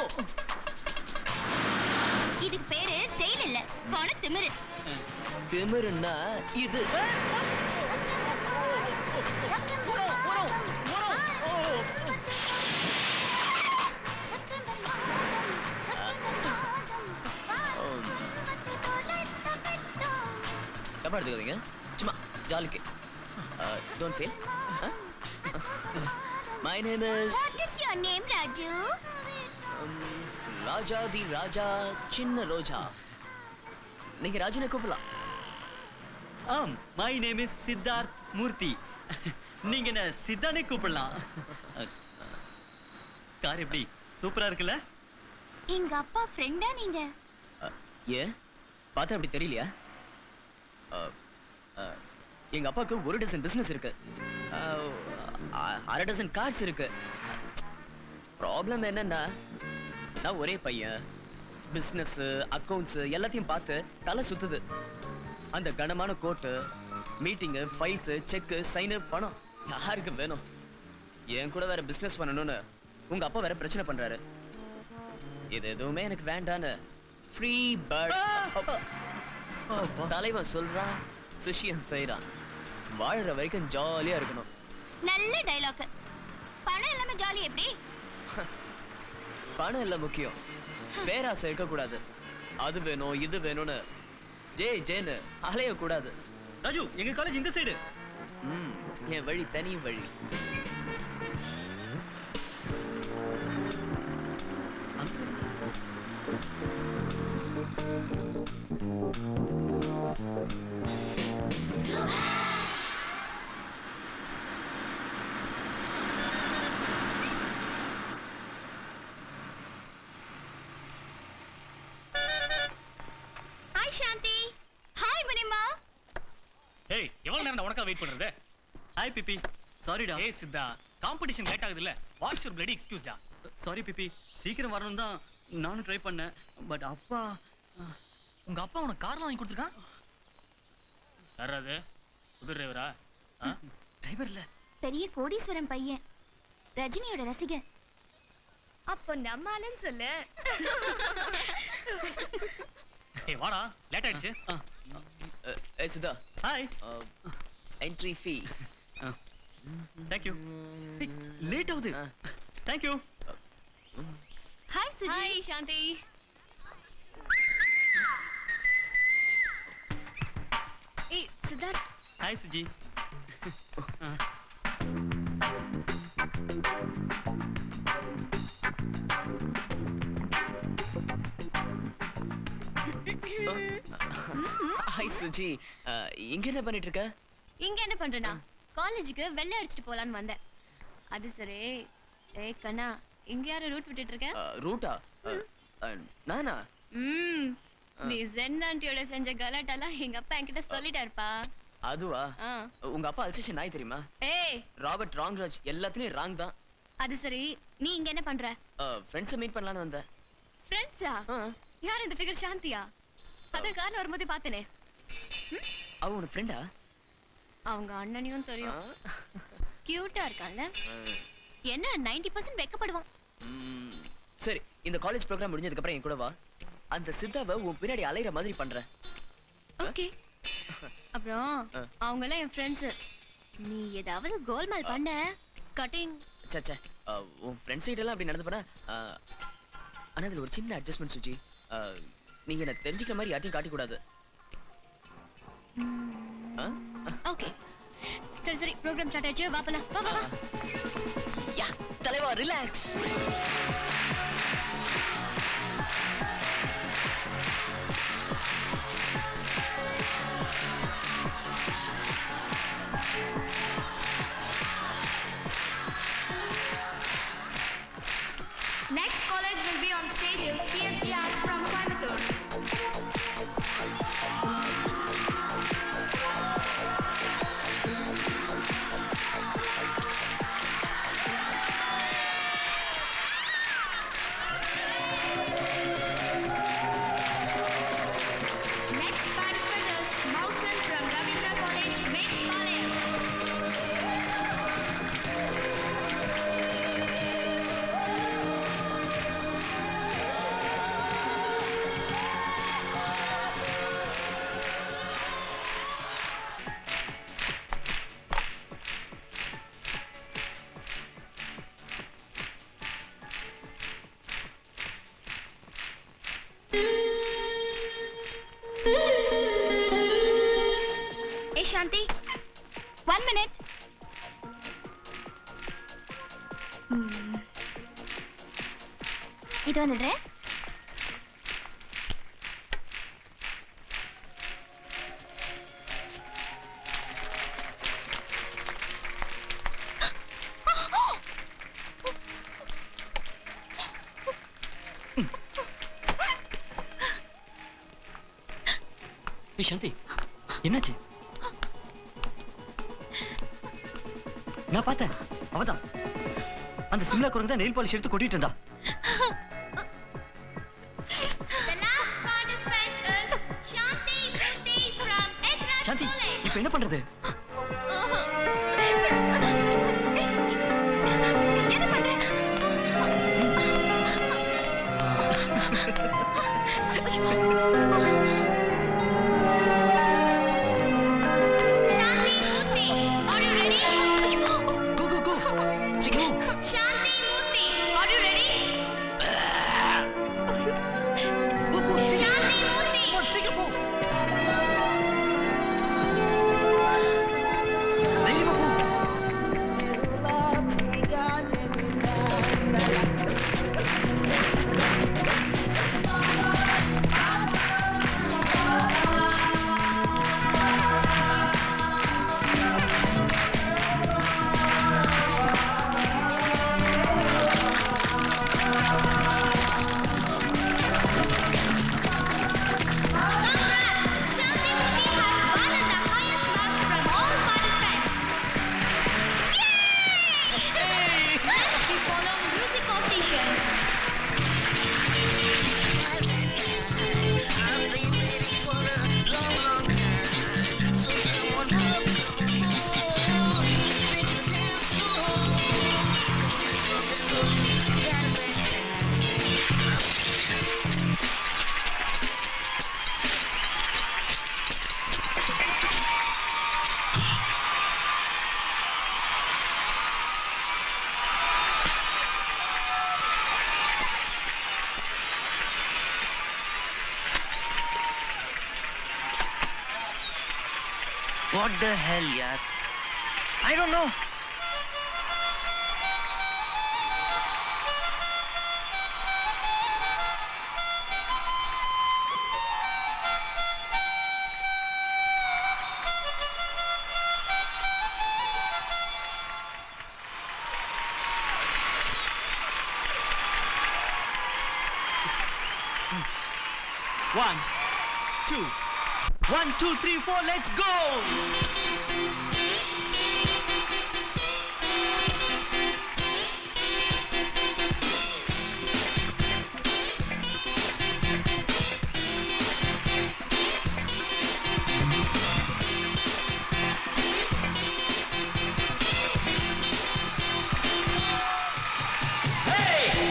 இதுக்கு பேரு ஸ்டைல் இல்ல, போன திமிரு. திமிருன்னா இது. தப்பா எடுத்துக்காதீங்க, சும்மா ஜாலிக்கு. Don't feel. My name is. What is your name, Raju? Raja the Raja சின்ன ரோஜா. நீங்க ராஜனை கூப்பிடலாம். My name is Siddharth Murthy. நீங்க என்ன சித்தானே கூப்பிடலாம். கார் எப்படி சூப்பரா இருக்குல்ல? எங்க அப்பா ஃப்ரெண்டா நீங்க? ஏன் பார்த்தா அப்படி தெரியலையா? எங்க அப்பாவுக்கு 1 டசன் பிசினஸ் இருக்கு, 1/2 டசன் கார்ஸ் இருக்கு. ப்ராப்ளம் என்னன்னா நான் ஒரே பையன், பிசினஸ் அக்கவுண்ட்ஸ் எல்லாத்தையும் பார்த்து தலை சுத்துது. அந்த கனமான கோட்டு, மீட்டிங்கு, ஃபைல்ஸ், செக், சைனு, பணம் யாருக்கு வேணும்? என் கூட வேற பிசினஸ் பண்ணணும்னு உங்க அப்பா வேற பிரச்சனை பண்றாரு. இது எதுவுமே எனக்கு வேண்டான்னு ஃப்ரீ பேர்ட் தலைவன் சொல்றான், சிஷியன் செய்யறான். வாழற வரைக்கும் ஜாலியா இருக்கணும். நல்ல டைலாக். பணம் இல்லாம ஜாலி எப்படி? பணம் இல்ல முக்கியம், பேராசை இருக்க கூடாது. அது வேணும் இது வேணும்னு ஜேன்னு அலைய கூடாது. ராஜு, எங்க காலேஜ் இந்த சைடு. என் வழி தனி வழி. ஹாய் சாந்தி. ஹாய் மணிமா. ஏய், எவ்வளவு நேரம் உனக்கா வெயிட் பண்றது? ஹாய் பிபி. சாரிடா. ஏய் சித்தா, காம்படிஷன் லேட் ஆகுது இல்ல? வாட்ஸ் யுவர் பிளடி எக்ஸ்கியூஸ் டா. சாரி பிபி, சீக்கிரம் வரணும் தான் நானும் ட்ரை பண்ணேன். பட் அப்பா, உங்க அப்பா உனக்கு கார்லாம் வாங்கி கொடுத்துருக்கான். யாராவது புது டிரைவரா? டிரைவர் இல்ல, பெரிய கோடீஸ்வரன் பையன், ரஜினியோட ரசிகன். அப்போ நம்ம ஆளுன்னு சொல்லு. ஏய் வாடா, லேட் ஆயிடுச்சு. ஏய் Sudha. Hi. Entry fee. Thank you. Late ஆகுது. Thank you. Hi Suji. Hi Shanthi. ஏய் சுதா. ஹாய் சுஜி. ஹாய் சுஜி. இங்க என்ன பண்ணிட்டு இருக்க? இங்க என்ன பண்றேனா? காலேஜுக்கு வெள்ளை அடிச்சிட்டு போலான்னு வந்தேன். அது சரி. ஏய் கண்ணா, இங்க யார ரூட் விட்டுட்டு இருக்க? ரூட்டா? நானா? நீ ஜென் ஆண்டியோட செஞ்ச கலாட்டெல்லாம் எங்க அப்பா என்கிட்ட சொல்லிட்டாருப்பா. அதுவா? உங்க அப்பா அல்சேஷன் நாய் தெரியுமா? ஏய் ராபர்ட் ராங்ராஜ் எல்லாத்துலயும் ராங் தான். அது சரி, நீ இங்க என்ன பண்ற? ஃப்ரெண்ட்ஸை மீட் பண்ணலான்னு வந்தேன். ஃப்ரெண்ட்ஸா? யார் இந்த ஃபிகர்? சாந்தியா? அத கார்ல வரும்போது பார்த்தனே. அவ உனக்கு ஃப்ரெண்டா? அவங்க அண்ணனையும் தெரியும். கியூட்டா இருக்கான்ல? என்ன 90% வெக்கப்படுவான். சரி, இந்த காலேஜ் ப்ரோக்ராம் முடிஞ்சதுக்கு அப்புறம் என் கூட வா. அந்த சித்தாவை உன் பின்னாடி அலையிற மாதிரி பண்றேன். ஓகே. அப்புறம் அவங்க எல்லாம் என் ஃப்ரெண்ட்ஸ். நீ ஏதாவது கோல்மால் பண்ண கட்டிங். சச்சா, உன் ஃப்ரெண்ட்ஸ் கிட்ட எல்லாம் அப்படி நடந்து போனா. ஆனா அதுல ஒரு சின்ன அட்ஜஸ்ட்மெண்ட் சுஜி. நீங்க எனக்கு தெரிஞ்சுக்கிற மாதிரி யார்ட்டையும் காட்டி கூடாது. ஓகே. சரி சரி, ப்ரோக்ராம் ஸ்டார்ட் ஆயிடுச்சு. வா போலாம். வா வா. யா, தலைவா relax. Next college will be on stage is PSC Arts from Coimbatore. Next participant is Mausan from Ravindra College, Meghalaya. Hey Shanti, 1 minute. இது வந்துடுறேன். ஏய் சாந்தி, என்னாச்சு? நான் பார்த்தேன், அவதான். அந்த சிம்லா குரங்கு தான் நெயில் பாலிஷ் எடுத்து கொட்டிட்டு இருந்தா. சாந்தி, இப்ப என்ன பண்றது? What the hell, yaar? I don't know. One, two. 1, 2, 3, 4, let's go!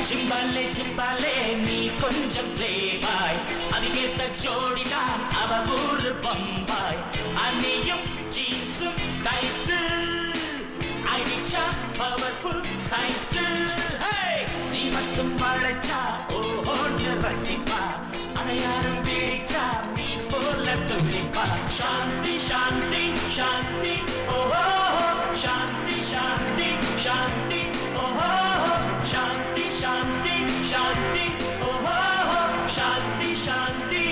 Chimbale, chimbale, நீ கொஞ்சம் play by. அதுக்கேத்த ஜோடிதான் அவ ஊரு பம்பாய். அணியும் ஜீன்ஸும் டைட்டு, அடிச்சா பவர்ஃபுல் சைட்டு. நீ மட்டும் மழைச்சா ஓஹோன்னு ரசிப்பா, அடையாளம் பிடிச்சா நீ போல துடிப்பா. சாந்தி சாந்தி சாந்தி ஓஹோ, சாந்தி சாந்தி சாந்தி ஓஹோ, சாந்தி சாந்தி சாந்தி ஓஹோ, சாந்தி சாந்தி.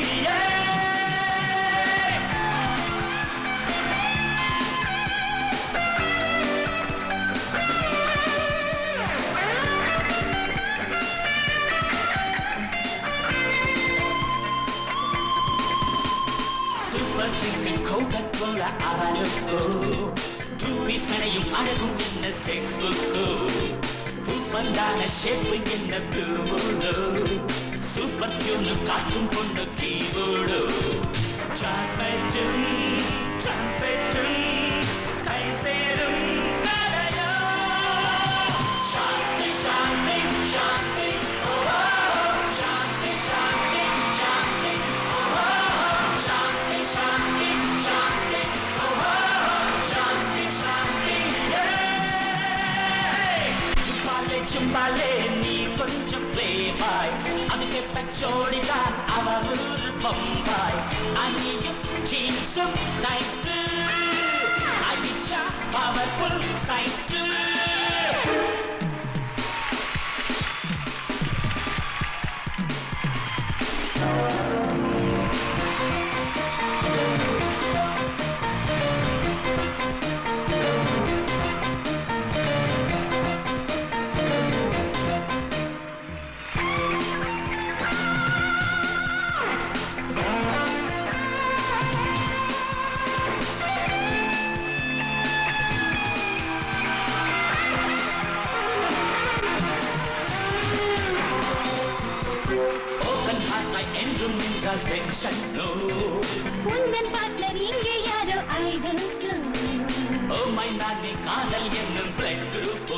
சூப்பர் ட்ரிங்க் கோகா-கோலா அவளுக்கோ, டூபி சனையும் அழகும் என்ன செக்ஸ் புக்கோ, பூப்பந்தான ஷேப்பு என்ன ப்ளூமூடோ, சூப்பர் டியூனு காட்டும் பொண்ணு கீபோர்டோ, டிரான்ஸ்பெட்டும் ட்ரம்பெட்டும் கை சேரும் கதையோ. சாந்தி சாந்தி சாந்தி ஓஹோ, சாந்தி சாந்தி சாந்தி ஓஹோ, சாந்தி சாந்தி சாந்தி ஓஹோ, சாந்தி சாந்தி. சிம்பாலே சிம்பாலே நீ கொஞ்சம் play by. அதுக்கேத்த ஜோடிதான் அவ ஊரு பம்பாய். அணியும் ஜீன்ஸும் டைட்டு, அடிச்சா பவர்ஃபுல் சைட்டு. டென்ஷன் நோ உந்தன் பார்ட்னர் இங்கே யாரோ ஐ டோன்ட் நோ ஓ மைனா நீ காதல் என்னும் பிளட் குரூப்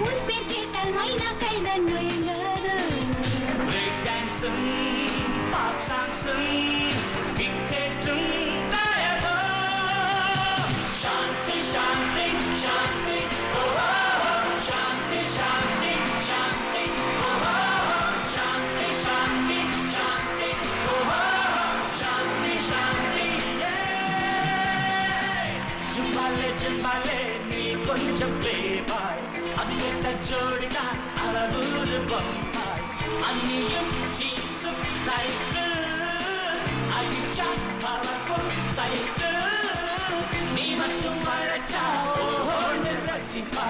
உன் பேர் கேட்டால் மைனாக்கள் தான் நுழைந்தாரோ பிரேக் டான்ஸும் பாப் சாங்ஸும் கிக்கேட்டும் தயவோ சாந்தி சாந்தி சாந்தி ஓஹோ சாந்தி சாந்தி சாந்தி ஓஹோ சாந்தி சாந்தி சாந்தி ஓஹோ சாந்தி சாந்தி ஜும்பாலே ஜும்பாலே நீ கொஞ்சம் ப்ளே பாய் அது கேட்ட ஜோடிதான் அளவூரு பொம்பாய் அன்னியும் ஜீன்ஸும் டைட்டு அடிச்சா பறக்கும் சைட்டு நீ மட்டும் வளச்சா ஓஹோன்னு ரசிப்பா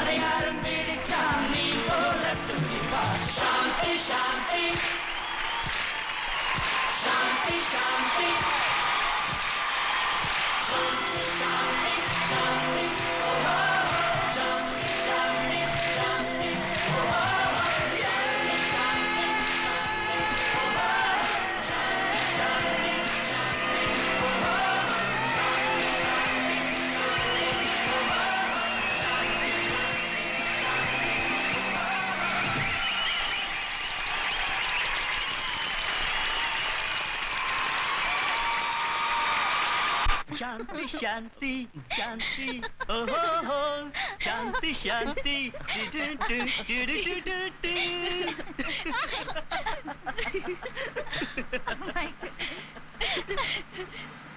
அடையாளம் பிடிச்சா நீ போல துடிப்பா சாந்தி சாந்தி சாந்தி சாந்தி சாந்தி சாந்தி சாந்தி ஓஹோ சாந்தி சாந்தி சாந்தி ஓஹோ சாந்தி சாந்தி ஓஹோ சாந்தி சாந்தி சாந்தி ஓஹோ சாந்தி சாந்தி शांति शांति शांति ओहो हो शांति शांति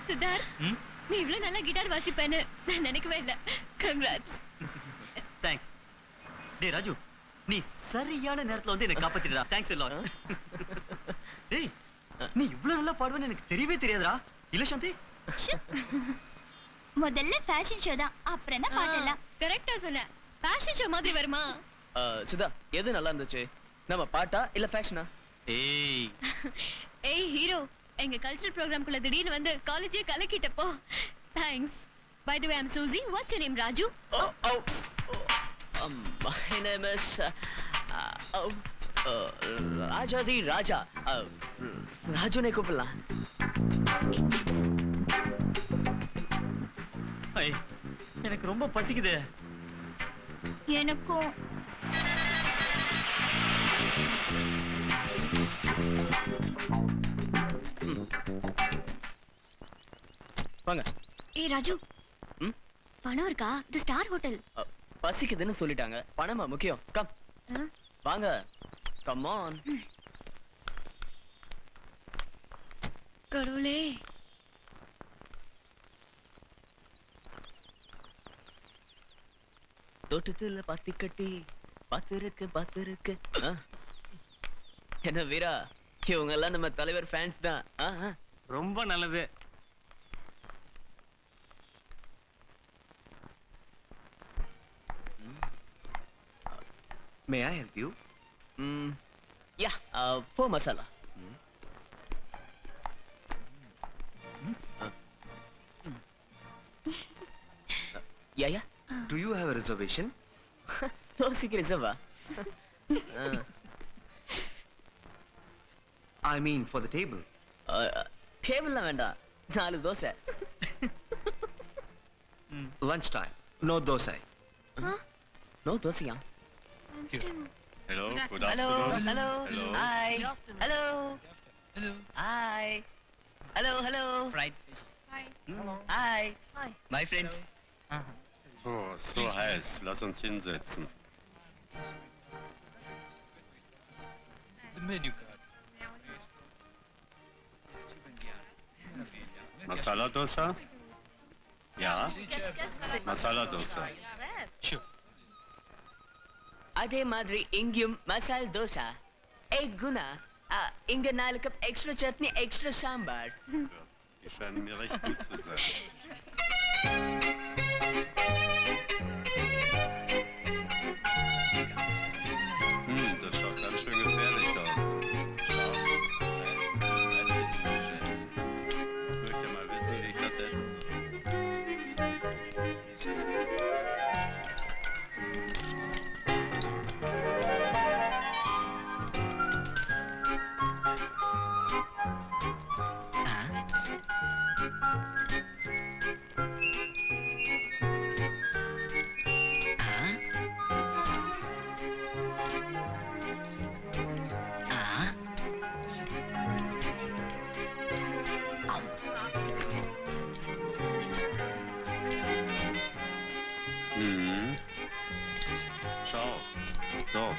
சித்தார்த் நீ இவ்வளவு நல்லா கிட்டார் வாசிப்பேன்னு நான் நினைக்கவே இல்ல. கங்க்ராட்ஸ். தேங்க்ஸ். டேய் ராஜு நீ சரியான நேரத்துல வந்து என்ன காப்பாத்திட்டடா. தேங்க்ஸ் எல்லாம். டேய் நீ இவ்வளவு நல்லா பாடுவேன்னு எனக்கு தெரியவே தெரியாதுடா. இல்ல சாந்தி? முதல்ல ஃபேஷன் ஷோ தான், அப்புறம் தான் பாட்டெல்லாம். கரெக்டா சொன்ன. ஃபேஷன் ஷோ மாதிரி வருமா? சுதா எது நல்லா இருந்துச்சு, நம்ம பாட்டா இல்ல ஃபேஷனா? ஏய் ஏய் ஹீரோ, எங்க கல்ச்சரல் ப்ரோக்ராம்க்குள்ள திடீர்னு வந்து காலேஜே கலக்கிட்டப்போ thanks. By the way, I'm Suzy. What's your name, Raju? My name is ராஜாதி ராஜா. ராஜுனை கூப்பிடலாம். எனக்கு ரொம்ப பசிக்குது. எனக்கும். வாங்க. ஏய் ராஜு, பணம் இருக்கா? தி ஸ்டார் ஹோட்டல். பசிக்குதுன்னு சொல்லிட்டாங்க, பணமா முக்கியம்? கம் வாங்க, கம் ஆன். கடவுளே, தோட்டத்துல பாத்தி கட்டி பாத்துருக்கு. என்ன வீரா, இவங்க எல்லாம் நம்ம தலைவர் ஃபேன்ஸ் தான். ரொம்ப நல்லது. May I help you? Yeah, 4 masala. Yeah. Do you have a reservation? Dosik reserve. I mean for the table. Table la venda. 4 dosa. Lunchtime. No dosa. No dosa. Hello, good Hello. afternoon. Hello. Hello. Hi. Hello. Hello. Hi. Hello. Fried fish. Hi. Hi. My friends. Oh, so heiß. Lass uns hinsetzen. The menu card. Masala dosa? Ja. Masala dosa. Sure. அதே மாதிரி இங்கேயும் மசால் தோசா. ஏய் குணா, இங்க 4 cup extra chutney, extra sambar. Die scheinen mir recht gut zu sein. Das schaut ganz schön gefährlich aus. Scharf, heiß, ich möchte mal wissen, wie ich das essen soll. Schau. So.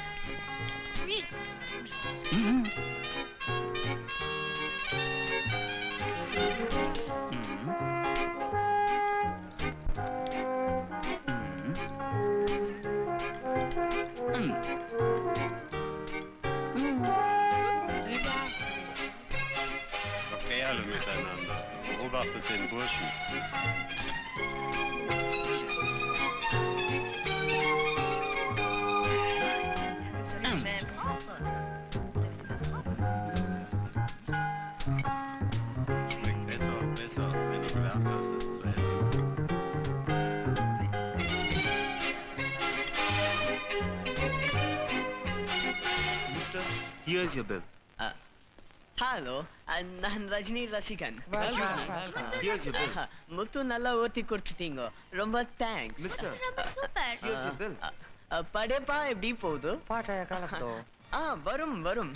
Okay, alle miteinander. Beobachtet den Burschen. Schmeckt besser, wenn du gelernt hast, es zu essen. Mister, here's your bill. Hello நான் ரஜினி ரசிகன் Here's your bill. முத்து நல்லா ஊத்தி கொடுத்துட்டீங்க ரொம்ப thanks Mister, super here's your bill. படைப்பா எப்படி போகுது பாட்டாய காலத்தோ வரும் வரும்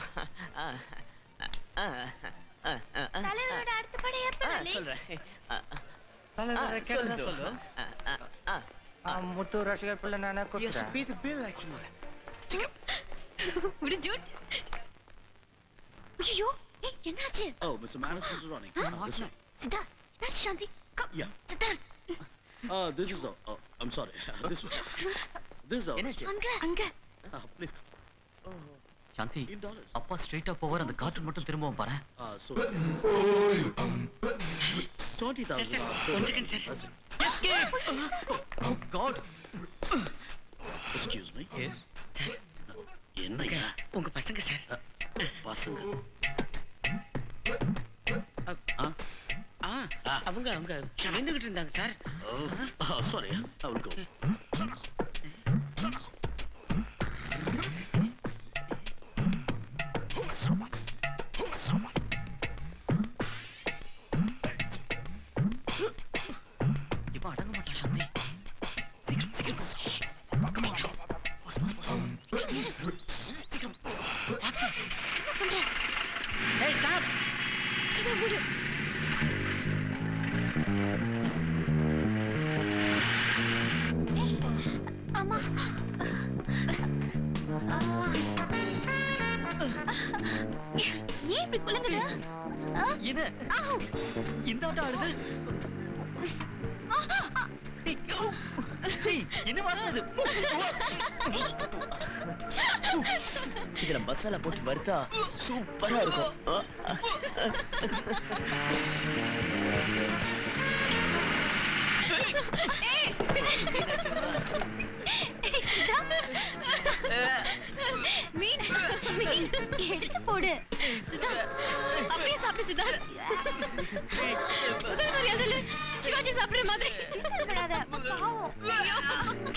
தலைவரோட அடுத்த படம் எப்ப release? சொல்றேன் தலைவரை கேட்டதா சொல்லு முத்து ரசிகர் பிள்ளை நானே He has to கொடுத்துறேன் pay the bill actually. ஒரு ஜூட் ஐயோ ஏய் என்னாச்சு Oh, Mr. Manis is running. This way. Siddharth என்னாச்சு Shanthi come Yeah. Siddharth This is I'm sorry. This way. This is அங்க please. சாந்தி $8. அப்பா ஸ்ட்ரைட்டா போவார் அந்த கார்ட்டூன் மட்டும் திரும்பவும் பாரு So 20,000. Oh God. Excuse me. Yes. என்னையா உங்க பசங்க சார் பசங்க அவங்க நின்றுகிட்டு இருந்தாங்க sir sorry. I will go. இவன் அடங்க மாட்டான் சாந்தி சீக்கிரம் சீக்கிரம் ஏய் ஸ்டாப் கதவு மூடு ஏய், அம்மா ஏன் இப்படி குலுங்குது என்ன இந்த ஆட்டம் ஆடுது என்ன வாசது இதுல மசாலா போட்டு வறுத்தா சூப்பரா இருக்கும் மீன் மீன் எடுத்து போடு சித்தார்த் அப்படியே சாப்பிடு சித்தார்த் முதல் மரியாதையில சிவாஜி சாப்பிடுற மாதிரி விடாத பாவம்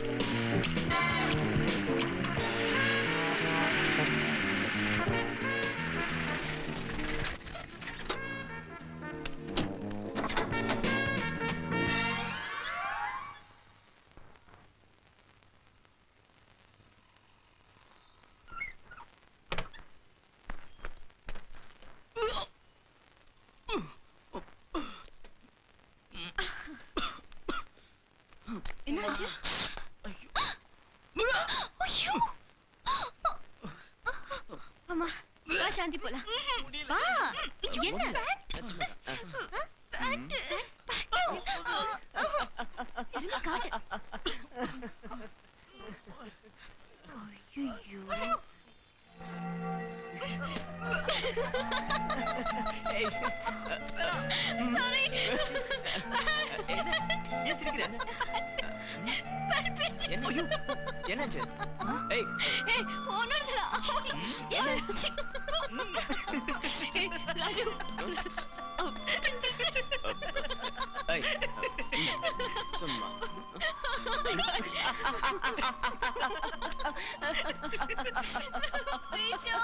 என்னாச்சு ஐயோ அம்மா வா சாந்தி போலாம் வா என்ன இருங்க காட்டு ஐயோ சாரி ஏன் சிரிக்கிறேன் என்னாச்சு ஏய் ஏய் ஒண்ணுடல ஏய் ராஜு ஏய் சும்மா விஷா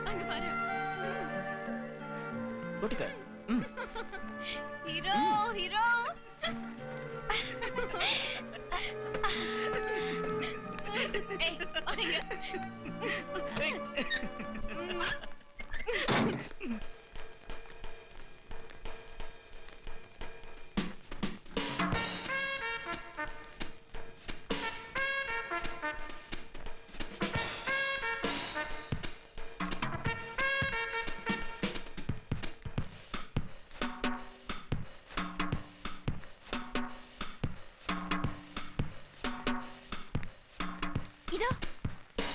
அங்க பாரு. போட்டுக்க. Hero hero. ஏய் வாங்க. இதோ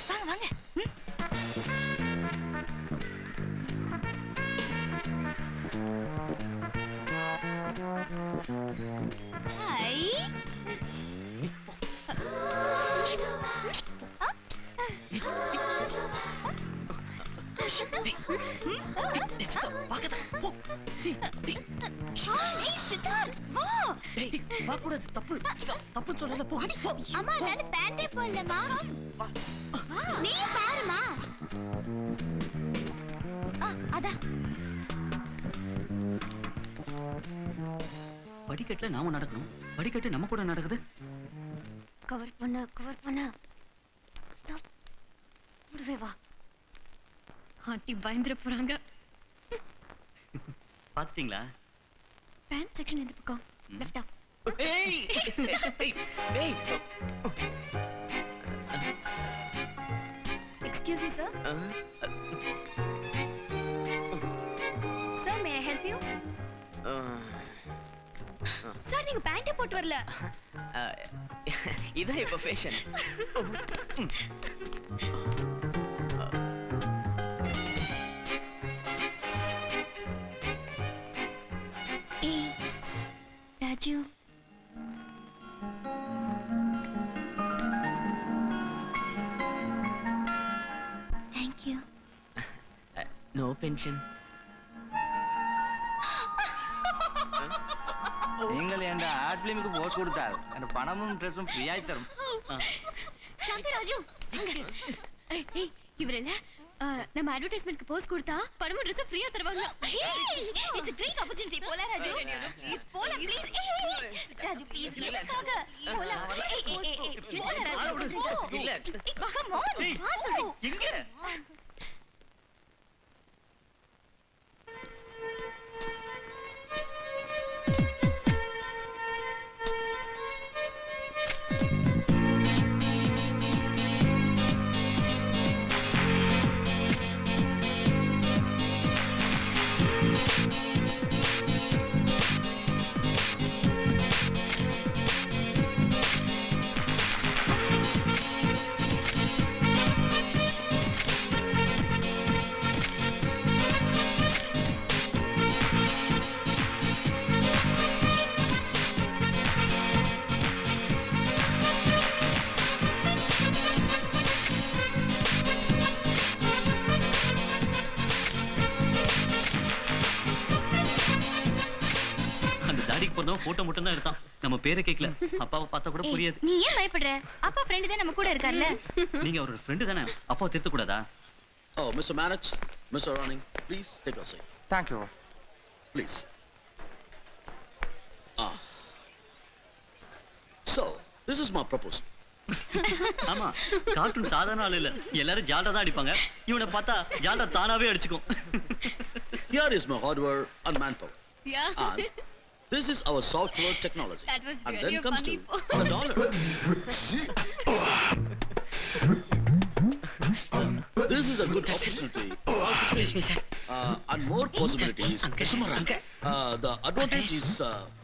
வாங்க வாங்க. ஹாய். தப்பு சொல்லல போ. அம்மா நான் பேண்டே போடலமா. நீ பாருமா. அத படிக்கட்டுல நாம நடக்கணும், படிக்கட்டு நம்ம கூட நடக்குது. கவர் பண்ண. ஸ்டாப். முடிவே வா. ஆண்டி பயந்துற போறாங்க. பாத்துட்டீங்களா? பேண்ட் செக்ஷன் இந்த பக்கம் லெஃப்ட் ஆஃப். ஏய் ஏய். Excuse me, sir. Sir, may I help you? Sir, நீங்க பேண்டே போட்டு வரல. இதான் இப்ப ஃபேஷன். ஏய் Raju. Thank you. No pension. நீங்கள் என் ஆட் பிலிமுக்கு போஸ்ட் கொடுத்தால் அந்த பணமும் ட்ரெஸ்ஸும் ஃப்ரீ ஆகி தரும். சாந்தி ராஜு ஏய் இவரல்ல நம்ம அட்வர்டைஸ்மென்ட்க்கு போஸ்ட் கொடுத்தா பணமும் ட்ரெஸ் ஃப்ரீயா தருவாங்க. It's a great opportunity. போல ராஜு ப்ளீஸ் போல ப்ளீஸ். ராஜு ப்ளீஸ் எனக்காக போல. போல ராஜு இல்ல come on வாசு எங்க? போட்டோ மட்டும் தான் எடுத்தான். நம்ம பேரை கேட்கல. அப்பாவை பார்த்தா கூட புரியாது. நீ ஏன் பயப்படுற? அப்பா ஃப்ரெண்ட் தான் நம்ம கூட இருக்கார்ல. நீங்க அவரோட ஃப்ரெண்ட் தானே? அப்பாவை திருத்த கூடாதா? Oh, Mr. Manage, Mr. Running, please take your seat. Thank you. Please. So, this is my proposal. ஆமா, கார்ட்டூன் சாதாரண ஆளு இல்ல. எல்லாரும் ஜால்ரா தான் அடிப்பாங்க. இவனை பார்த்தா ஜால்ரா தானாவே அடிச்சுக்கும். Here is my hardware and manpower. Yeah. And this is our software technology. That was and really then comes funny. to the dollar. This is a good opportunity. Excuse me, sir. And more possibilities. The advantage is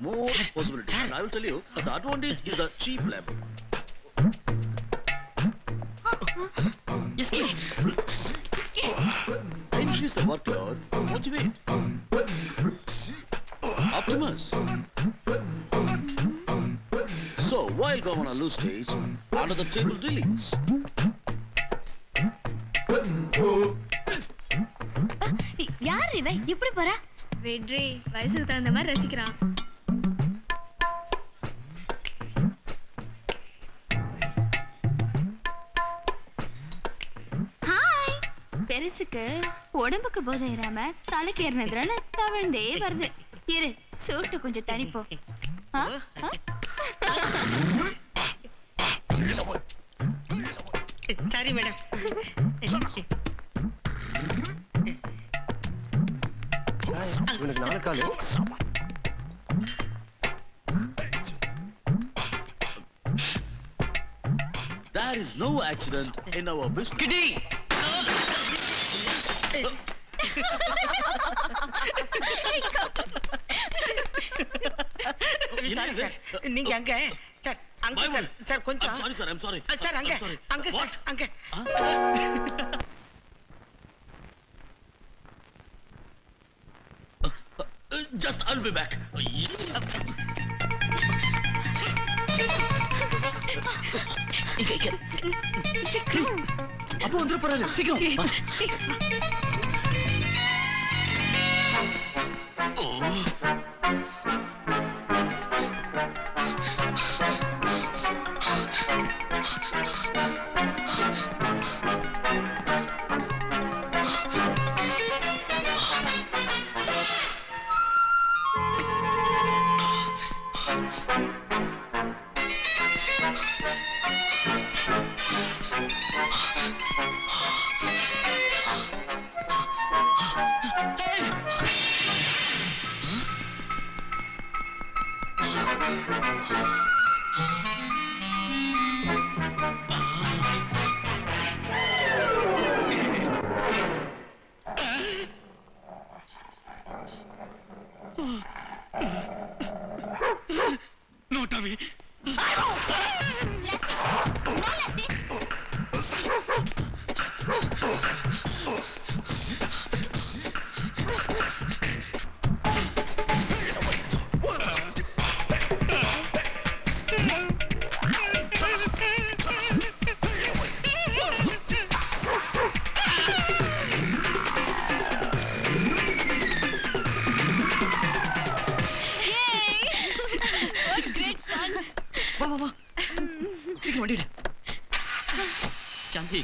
more possibilities. And I will tell you, the advantage is the cheap labor. Increase the workload, motivate. Optimus. So, while Governor lose stage, under the table dealings. யார் இவன் இப்படி போறா? வெட்ரி வயசுக்கு தகுந்த மாதிரி ரசிக்கிறான். Hi. வயசுக்கு உடம்புக்கு போதை ஏறாம தலைக்கு ஏறினதுன்னு தவழ்ந்தே வருது. இரு சூட்டு கொஞ்சம் தனிப்போ. சரி மேடம். இவனுக்கு 4 கால். There is no accident in our business. Kitty! Sorry sir, நீங்க அங்க சார், அங்க சார், சார் கொஞ்சம். Sorry sir, I'm sorry. Sir அங்க, I'm sorry. அங்க சார், அங்க. Just I'll be back. அப்போ வந்துரு போறாரு, சீக்கிரம். No, Tommy. சாந்தி,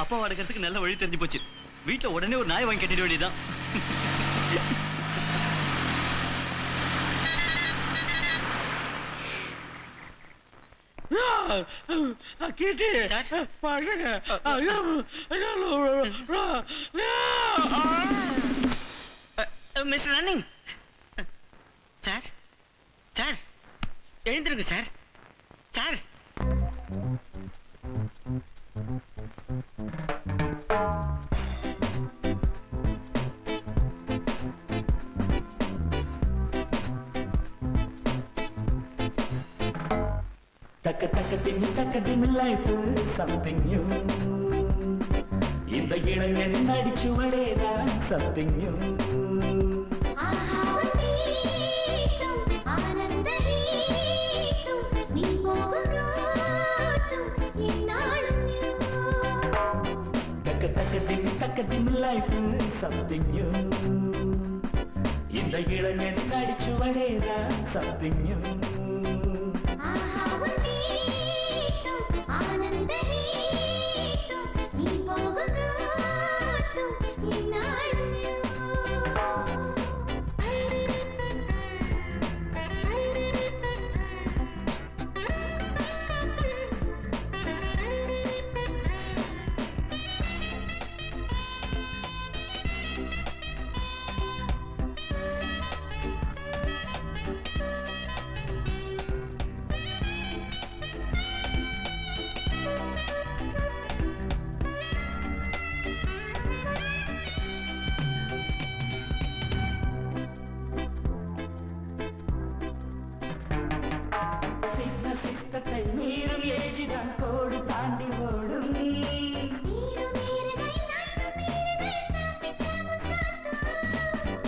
அப்பா அடக்கிறதுக்கு நல்ல வழி தெரிஞ்சு போச்சு. வீட்டுல உடனே ஒரு நாய் வாங்கி கட்டிட வேண்டியதான். Kitty, Mr. Running. Sir, sir, எழுந்திருங்க sir, sir. Taka dim life something new. இந்த இளைஞன் நடிச்சுவடேதான் something new. Taka dim life something new. இந்த இளைஞன் நடிச்சுவடேதான் something new. சிஸ்டத்தை மீறும் ஏஜிதான் கோடு தாண்டி ஓடும்.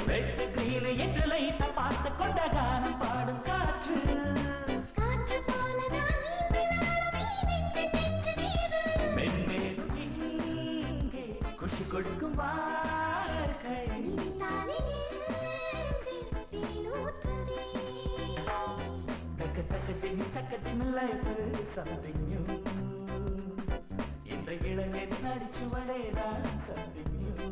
வெட்டு கிரீனு என்று லைட்ட பார்த்து கொண்ட கானம் பாடும் காற்று. மென்மேலும் இங்கே குஷி கொடுக்கும் வாழ்க்கை. Taka dim life something new. இந்த இளைஞன் நடிச்சுவடேதான் something new.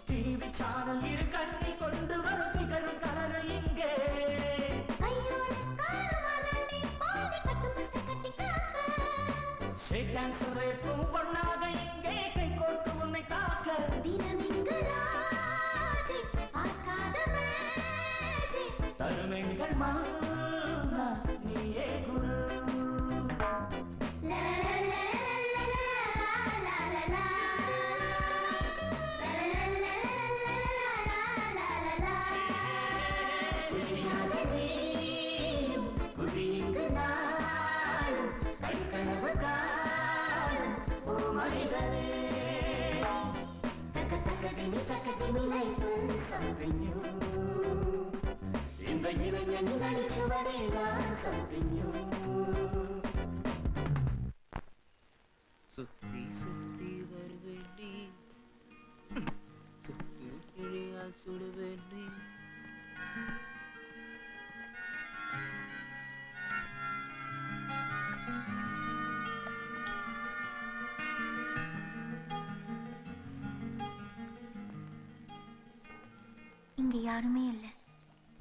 டிவி சேனல் இரு கண்ணி கொண்டு வரும் சிகரும் கலரு இங்கே ஷேக் டான்ஸ் ரேப்பும் பொண்ணாக இங்கே கை கோர்த்து உன்னை தாக்க தருமெங்கள் மன்னா நீயே குரு இந்த இளைஞன் நடிச்சுவதேதான் something new. சுத்தி சுத்தி வருவேன் நீ சுத்தி கிழியால் சுடுவேன் நீ இங்க யாருமே இல்ல.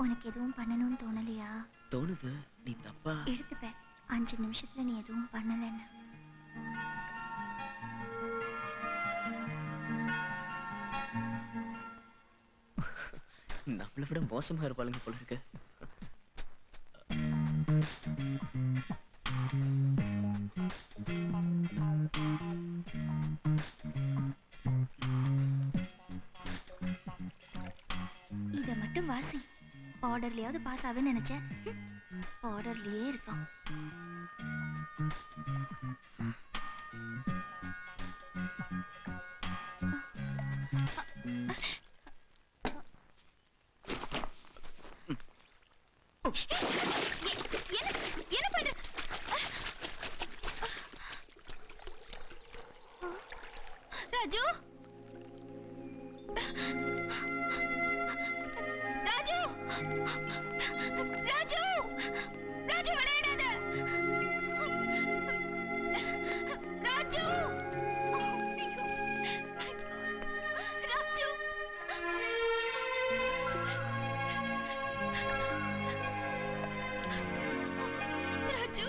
உனக்கு எதுவும் பண்ணணும்னு தோணலையா? தோணுது. நீ தப்பா எடுத்துப்பேன். 5 நிமிஷத்துல நீ எதுவும் பண்ணலன்னா நம்மளை விட மோசமா இருப்பாளுங்க போல இருக்கு. இத மட்டும் வாசி. ஆர்டர்லயாவது பாஸ் ஆவேன்னு நினைச்சேன். ஆர்டர்லயே இருக்கான். என்ன பண்ற? ராஜு ராஜு ராஜு ராஜு விளையாடாத. ராஜு ராஜு ராஜு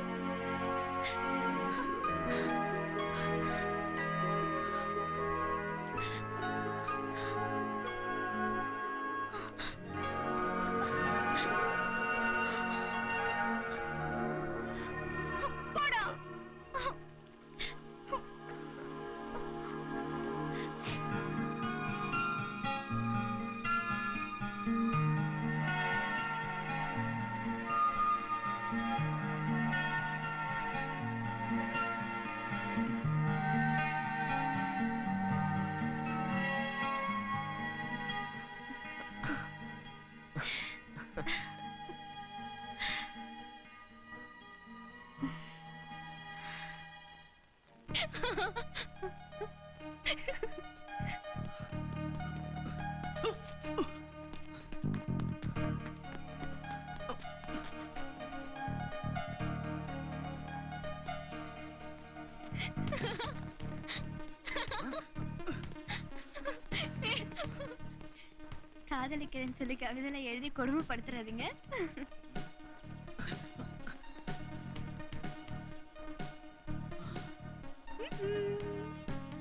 காதலிக்கிறேன்னு சொல்லி கவிதையில எழுதி கொடுமைப்படுத்துறாதீங்க.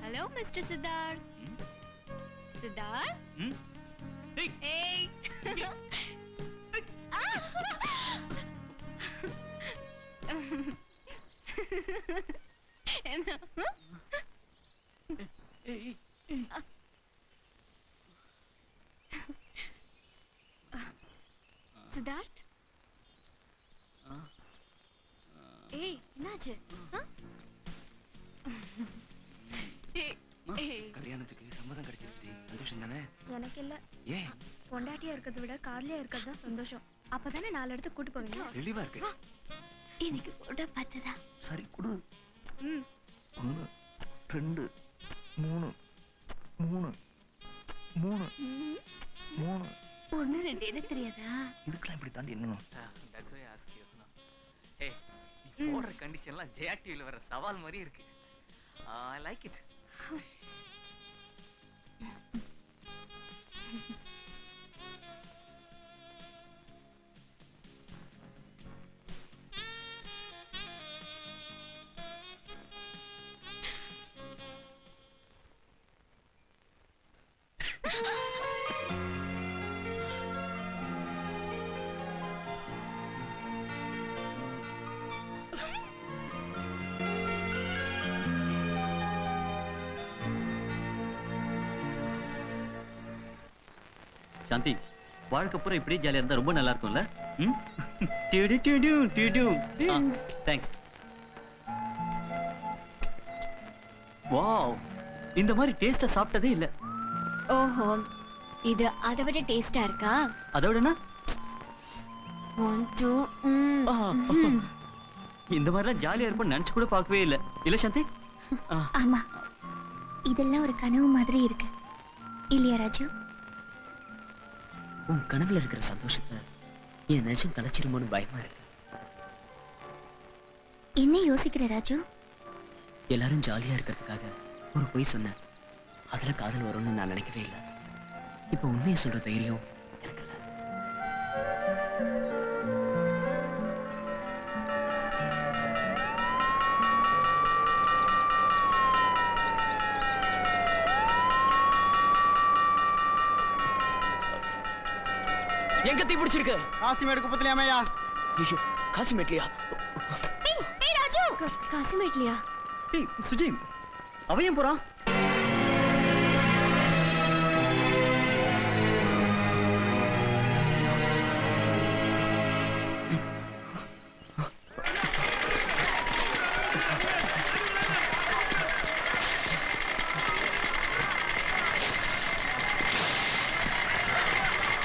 Hello mister Siddharth. சித்தார்த் ஏய் என்ன சித்தார்த் ஏய் என்னாச்சு கல்யாணத்துக்கு சம்மதம் கிடைச்சிருச்சு சந்தோஷம் தானே? எனக்கு இல்ல. ஏன்? பொண்டாட்டியா இருக்கிறத விட கார்லயா இருக்கிறது தான் சந்தோஷம். அப்பதானே 4 இடத்துக்கு கூட்டு போவீங்க. தெளிவா இருக்கு. எனக்கு கூட பார்த்ததா. சரி குடு. 1 2 3 3 3 3 1 2 எனக்கு தெரியாதா? இதுக்கெல்லாம் இப்படி தாண்டி என்னணும்? That's why I ask you. Hey, நீ போடுற கண்டிஷன்லாம் ஜெயாக்டிவ்ல வர சவால் மாதிரி இருக்கு. I like it. சாந்தி, வாழ்க்கை பூரா இப்படியே ஜாலியா இருந்தா ரொம்ப நல்லா இருக்கும்ல? டிடு டிடு டிடு. தேங்க்ஸ். வாவ், இந்த மாதிரி டேஸ்டா சாப்பிட்டதே இல்ல. ஓஹோ, இது அதை விட டேஸ்டா இருக்கா? அதோடனா 1 2 இந்த மாதிரிலாம் ஜாலியா இருப்போம் நினைச்சு கூட பார்க்கவே இல்ல. இல்ல சாந்தி? ஆமா, இதெல்லாம் ஒரு கனவு மாதிரி இருக்கு இல்லையா ராஜு? உன் கனவுல இருக்கிற சந்தோஷத்தை என் நிஜம் கலைச்சிருமோன்னு பயமா இருக்கு. என்ன யோசிக்கிற ராஜு? எல்லாரும் ஜாலியா இருக்கிறதுக்காக ஒரு பொய் சொன்னேன். அதுல காதல் வரும்னு நான் நினைக்கவே இல்லை. இப்ப உண்மையை சொல்ற தைரியம் எனக்கு இல்ல. எங்க தீ பிடிச்சிருக்கு? காசிமேடு குப்பத்திலையாமையா? ஐயோ, காசிமேட்லியா? ஏய் ராஜு, காசிமேட்லியா? ஏய் சுஜி, அவன் போறான்.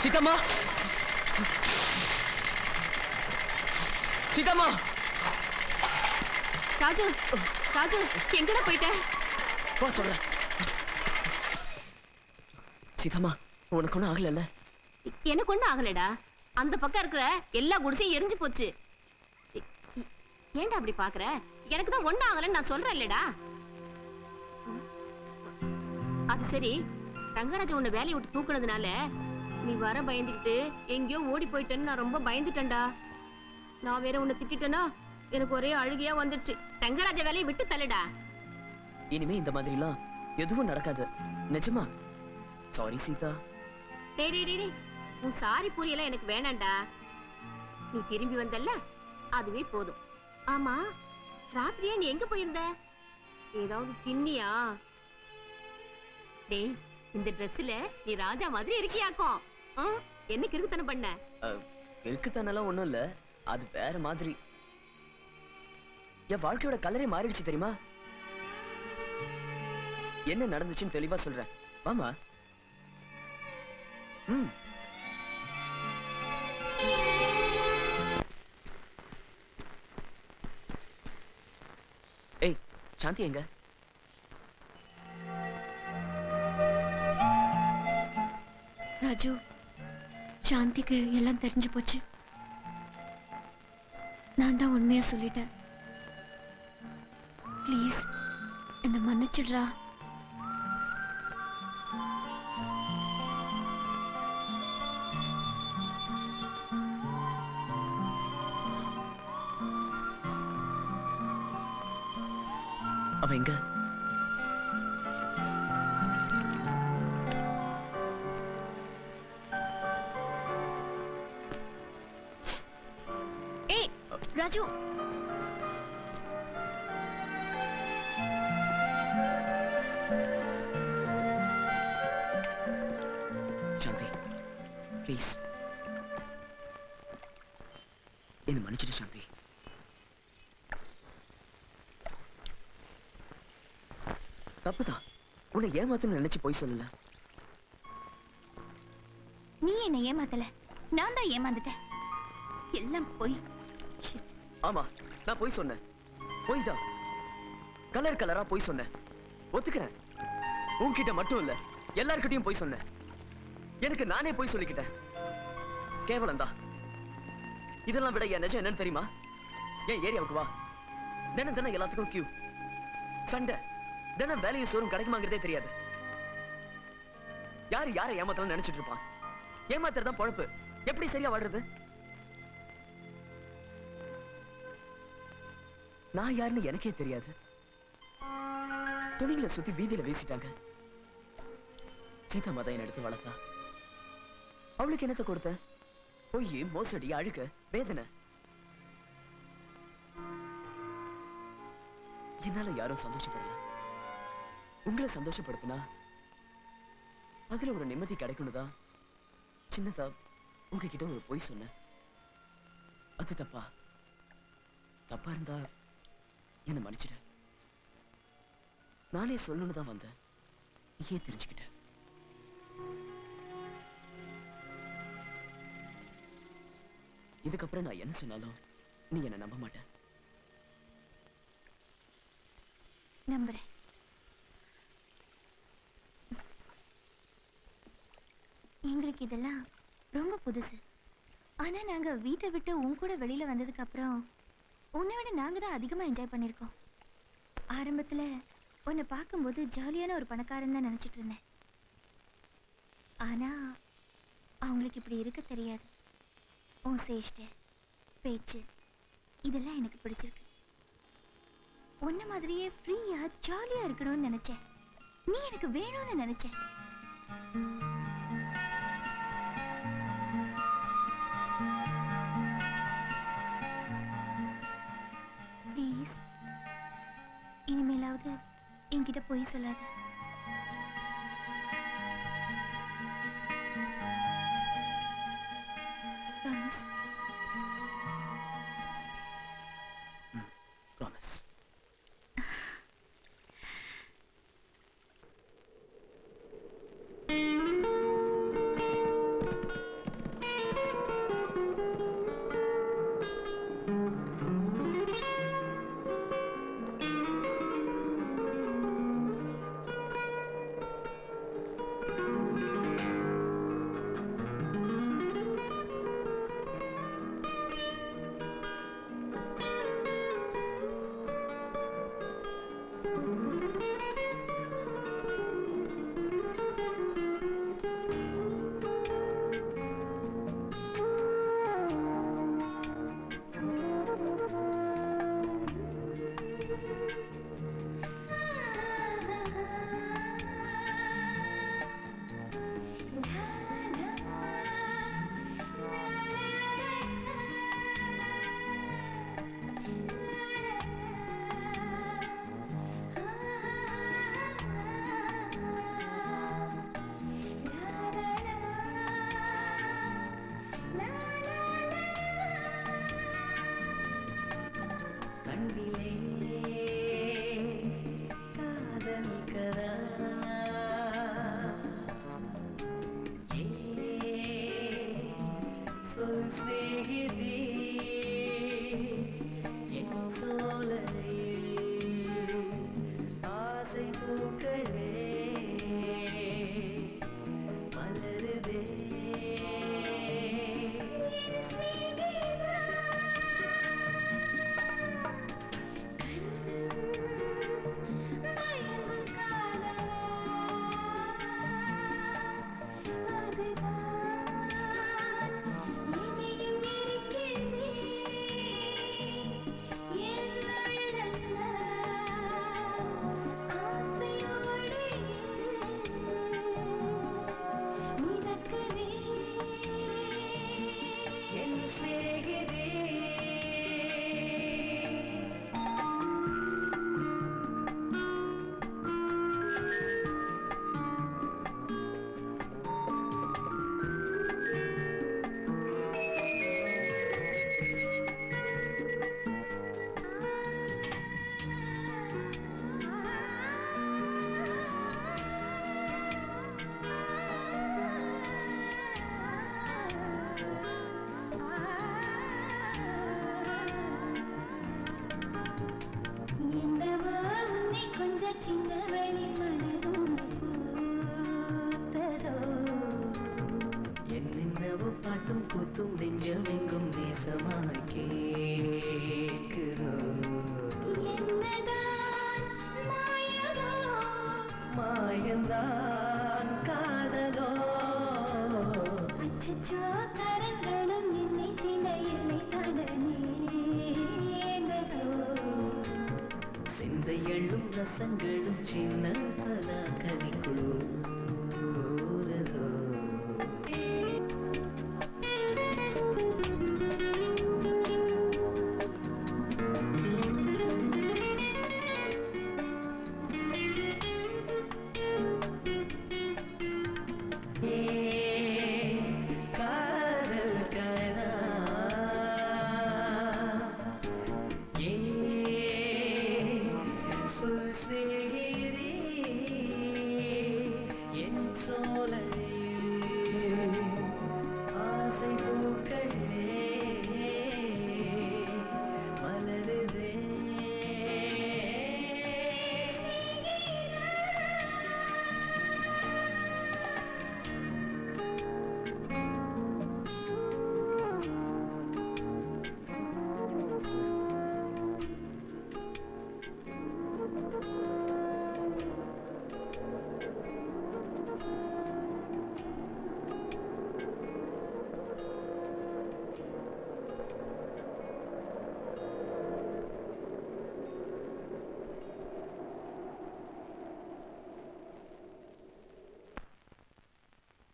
சீதாம்மா, சீதாம்மா. ராஜு, ராஜு எங்கடா போயிட்ட? போ சொல்றேன். சீதாம்மா, உனக்கு ஒண்ணும் ஆகல? எனக்கு ஒண்ணும் ஆகலடா. அந்த பக்கம் இருக்கிற எல்லா குடிசையும் எரிஞ்சு போச்சு. ஏன்டா அப்படி பாக்குற? எனக்கு தான் ஒண்ணும் ஆகலன்னு நான் சொல்றேன் இல்லடா. அது சரி, ரங்கராஜா உன்னை வேலையை விட்டு தூக்குனதுனால நீ வர பயந்துக்கிட்டு எங்கேயோ ஓடி போயிட்டேன்னு நான் ரொம்ப பயந்துட்டேன்டா. நான் வேற உன்னை திட்டேனா எனக்கு ஒரே அழுகையா வந்துடுச்சு. ரங்கராஜா வேலையை விட்டு தள்ளுடா. இனிமே இந்த மாதிரி எல்லாம் எதுவும் நடக்காது. நிஜமா? சாரி சீதா. டேய் டேய் டேய், உன் சாரி புரியல எனக்கு வேணாம்டா. நீ திரும்பி வந்தல்ல, அதுவே போதும். ஆமா, ராத்திரியே நீ எங்க போயிருந்த? ஏதாவது தின்னியா? டேய், இந்த ட்ரெஸ்ல நீ ராஜா மாதிரி இருக்கியாக்கும். என்ன கிறுக்குத்தனம் பண்ண? இருக்குத்தானெல்லாம் ஒண்ணும் இல்ல, அது வேற மாதிரி. என் வாழ்க்கையோட கலரே மாறிடுச்சு தெரியுமா? என்ன நடந்துச்சுன்னு தெளிவா சொல்றேன், வாமா. ஏய் சாந்தி எங்க? ராஜு, சாந்திக்கு எல்லாம் தெரிஞ்சு போச்சு. நான் தான் உண்மையா சொல்லிட்டேன். ப்ளீஸ் என்ன மன்னிச்சிடுறா. அவ எங்க? ராஜு, சாந்தி ப்ளீஸ் என்ன மன்னிச்சிடு சாந்தி. தப்புதான். உன்னை ஏமாத்தணும்னு நினைச்சு போய் சொல்லல. நீ என்ன ஏமாத்தல, நான் தான் ஏமாந்துட்டேன். எல்லாம் போய். ஆமா, நான் போய் சொன்னேன். போய் தான் கலர் கலரா போய் சொன்னேன். ஒத்துக்கிறேன். உன்கிட்ட மட்டும் இல்ல, எல்லார்கிட்டயும் போய் சொன்னேன். எனக்கு நானே போய் சொல்லிக்கிட்டேன். கேவலம் தான். இதெல்லாம் விட என் நிஜம் என்னன்னு தெரியுமா? என் ஏரியாவுக்கு வா. தினம் தினம் எல்லாத்துக்கும் கியூ, சண்டை, தினம் வேலையும் சோறும் கிடைக்குமாங்கிறதே தெரியாது. யாரு யாரை ஏமாத்தலாம் நினைச்சிட்டு இருப்பான். ஏமாத்துறதான் பொழப்பு. எப்படி சரியா வாழ்றது? நான் யாருன்னு எனக்கே தெரியாது. துணிகளை சுத்தி வீதியில வீசிட்டாங்க. சீதா மதம் எடுத்து வளர்த்தா. அவளுக்கு என்னத்தை கொடுத்த? பொய், மோசடி, அழுக, வேதனை. என்னால யாரும் சந்தோஷப்படல. உங்களை சந்தோஷப்படுத்தினா அதுல ஒரு நிம்மதி கிடைக்கணும்தான் சின்னதா உங்ககிட்ட ஒரு பொய் சொன்னேன். அது தப்பா? தப்பா இருந்தா என்ன மன்னிச்சிட. நானே சொல்லணும்னு தான் வந்தேன். நீயே தெரிஞ்சுக்கிட்ட. இதுக்கப்புறம் நான் என்ன சொன்னாலும் நீ என்ன நம்ப மாட்டேன். நம்புறேன். எங்களுக்கு இதெல்லாம் ரொம்ப புதுசு. ஆனா நாங்க வீட்டை விட்டு உன் கூட வெளியில வந்ததுக்கு அப்புறம் உன்னை விட நாங்க தான் அதிகமா என்ஜாய் பண்ணிருக்கோம். ஆரம்பத்துல உன்னை பார்க்கும்போது ஜாலியான ஒரு பணக்காரன் தான் நினைச்சிட்டு இருந்தேன். ஆனா அவங்களுக்கு இப்படி இருக்க தெரியாது. உன் சேஷ்டை, பேச்சு இதெல்லாம் எனக்கு பிடிச்சிருக்கு. உன்ன மாதிரியே ஃப்ரீயா ஜாலியா இருக்கணும்னு நினைச்சேன். நீ எனக்கு வேணும்னு நினைச்சேன். ப்ளீஸ், இனிமேலாவது என்கிட்ட போய் சொல்லாத. ப்ராமிஸ். ப்ராமிஸ். சின்னவளி மனதும் பூத்ததோ என்னென்னவோ பாட்டும் கூத்தும் நெஞ்சமெங்கும் தேசமாய் கேட்கிறோ என்னதான் மாயமோ மாயந்தான் காதலோ அச்சச்சோ கரங்களும் என்னை தின என்னை தட நேர்ந்ததோ சிந்தையள்ளும் ரசங்களும் சின்ன பலாக்கனிக்குள் ஊறுதோ காதல் கனா சொல் சிநேகிதி என் சோலையே ஆசை பூக்களே மலருதே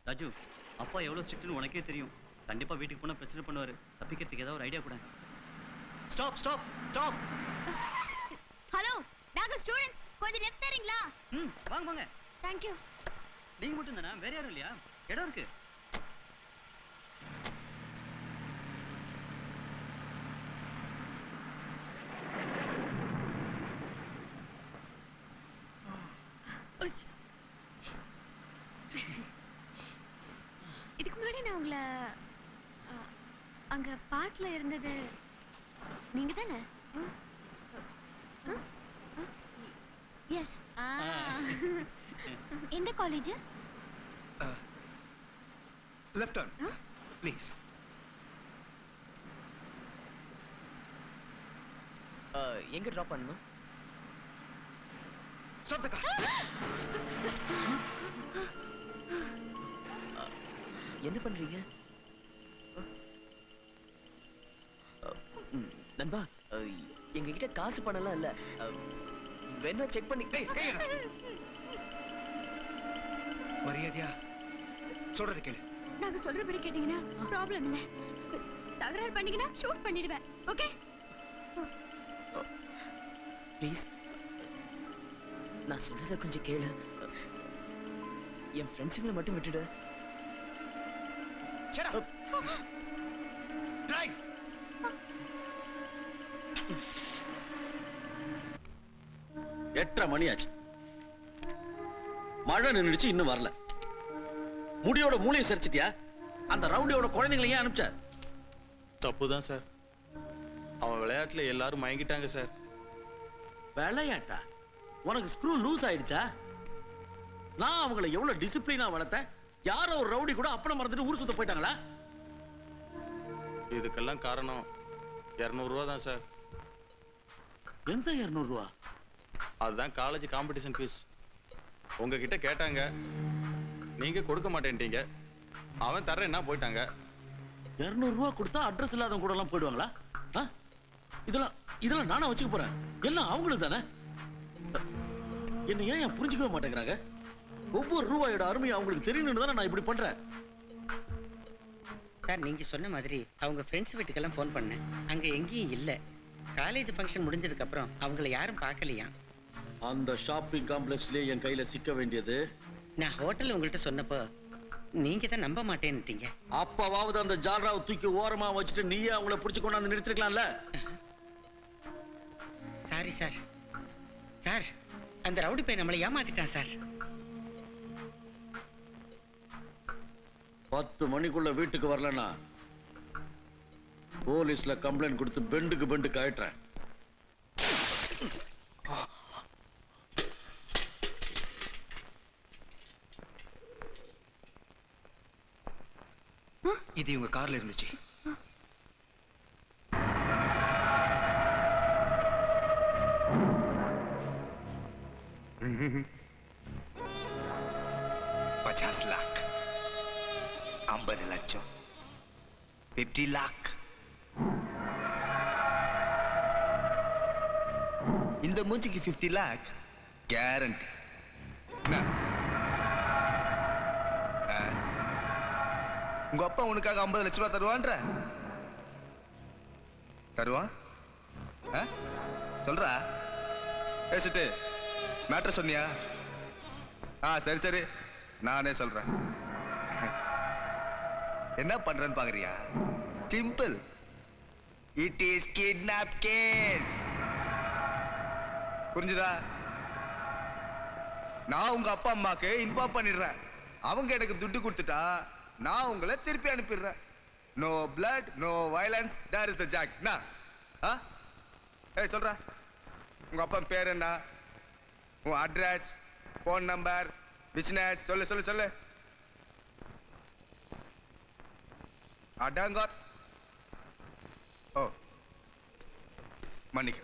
ராஜு, அப்பா எவ்வளவு ஸ்ட்ரிக்ட்னு உனக்கே தெரியும். கண்டிப்பா வீட்டுக்கு போனா பிரச்சனை பண்ணுவாரு. தப்பிக்கிறதுக்கு ஏதாவது ஒரு ஐடியா கூட. Stop stop stop. ஹலோ, நாங்க ஸ்டூடண்ட்ஸ். கொஞ்சம் லெஃப்ட் தரீங்களா? வாங்க வாங்க. Thank you. நீங்க மட்டும் தானா? வேற யாரும் இல்லையா? இடம் இருக்கு. இதுக்கு முன்னாடி நான் உங்களை அங்க பார்க்ல இருந்தது நீங்க தானே? எஸ். எந்த காலேஜ்? Left turn, please. எங்க டிராப் பண்ணணும்? Stop the car. என்ன பண்றீங்க? நண்பா, எங்க கிட்ட காசு பணம்லாம் இல்ல. வேணா செக் பண்ணி. மரியாதையா சொல்றது கேளு. நாங்க சொல்றபடி கேட்டீங்கன்னா ப்ராப்ளம் இல்ல. தகராறு பண்ணீங்கன்னா ஷூட் பண்ணிடுவேன். ஓகே? ப்ளீஸ், நான் சொல்றத கொஞ்சம் கேளு. என் ஃப்ரெண்ட்ஸுங்களை மட்டும் விட்டுடு. Shut up. Drive. எட்டரை மணி ஆச்சு. மழை நின்றுச்சு, இன்னும் வரல. முடியோட மூளையை சரிச்சிட்டியா? அந்த ரவுடியோட குழந்தைங்களை ஏன் அனுப்பிச்ச? தப்புதான் சார். அவன் விளையாட்டுல எல்லாரும் மயங்கிட்டாங்க சார். விளையாட்டா? உனக்கு ஸ்க்ரூ லூஸ் ஆயிடுச்சா? நான் அவங்களை எவ்வளவு டிசிப்ளினா வளர்த்தேன். யாரோ ஒரு ரவுடி கூட அப்பனை மறந்துட்டு ஊர் சுத்த போயிட்டாங்களா? இதுக்கெல்லாம் காரணம் 200 ரூபா தான் சார். எந்த 200 ரூபா? அதுதான் காலேஜ் காம்படிஷன் ஃபீஸ். உங்ககிட்ட கேட்டாங்க, நீங்க கொடுக்க மாட்டேன்ட்டீங்க. அவன் தரேன்னா போயிட்டாங்க. 200 ரூபா கொடுத்தா அட்ரஸ் இல்லாதவங்க கூட எல்லாம் போயிடுவாங்களா? இதெல்லாம் நானா வச்சுக்க போறேன்? எல்லாம் அவங்களுக்கு தானே. என்ன ஏன் புரிஞ்சுக்கவே மாட்டேங்கிறாங்க? ஒவ்வொரு ரூபாயோட அருமை அவங்களுக்கு தெரியணும்னு தானே நான் இப்படி பண்றேன். சார், நீங்க சொன்ன மாதிரி அவங்க ஃப்ரெண்ட்ஸ் வீட்டுக்கெல்லாம் ஃபோன் பண்ணேன். அங்க எங்கேயும் இல்ல. காலேஜ் ஃபங்க்ஷன் முடிஞ்சதுக்கு அப்புறம் அவங்கள யாரும் பார்க்கலையா. அந்த ஷாப்பிங் காம்ப்ளெக்ஸ்லயே என் கையில சிக்க வேண்டியது. நான் ஹோட்டல் உங்கள்கிட்ட சொன்னப்போ நீங்க தான் நம்ப மாட்டேன்னுட்டீங்க. அப்பவாவது அந்த ஜால்ராவை தூக்கி ஓரமா வச்சுட்டு நீயே அவங்கள பிடிச்சு கொண்டாந்து நிறுத்திருக்கலாம்ல. Sorry sir. சார், அந்த ரவுடி பையன் நம்மளை ஏமாத்திட்டான் சார். 10 மணிக்குள்ள வீட்டுக்கு வரலன்னா போலீஸ்ல கம்ப்ளைண்ட் கொடுத்து பெண்டுக்கு பெண்டுக்கு ஆயிட்டுறேன். இது உங்க கார்ல இருந்துச்சு. $50 लाख, 50 லட்சம், 50 lakh. இந்த மூஞ்சிக்கு 50 lakh கேரண்டி. உங்க அப்பா உனக்காக 50 லட்சம் ரூபாய் தருவான்ற? தருவான்? சொல்றா பேசிட்டு மேட்டர் சொன்னியா? சரி சரி நானே சொல்றேன். என்ன பண்றேன்னு பாக்குறியா? Simple. It is kidnap case. புரிஞ்சுதா? நான் உங்க அப்பா அம்மாக்கு இன்ஃபார்ம் பண்ணிடுறேன். அவங்க எனக்கு துட்டு கொடுத்துட்டா நான் உங்களை திருப்பி அனுப்பிடுறேன். No blood, no violence, there is the jack. ஏய் சொல்ற, உங்க அப்பா பேர் என்ன, உன் அட்ரஸ், போன் நம்பர், பிசினஸ் சொல்லு சொல்லு சொல்லு. அடங்க. ஓ மன்னிக்க.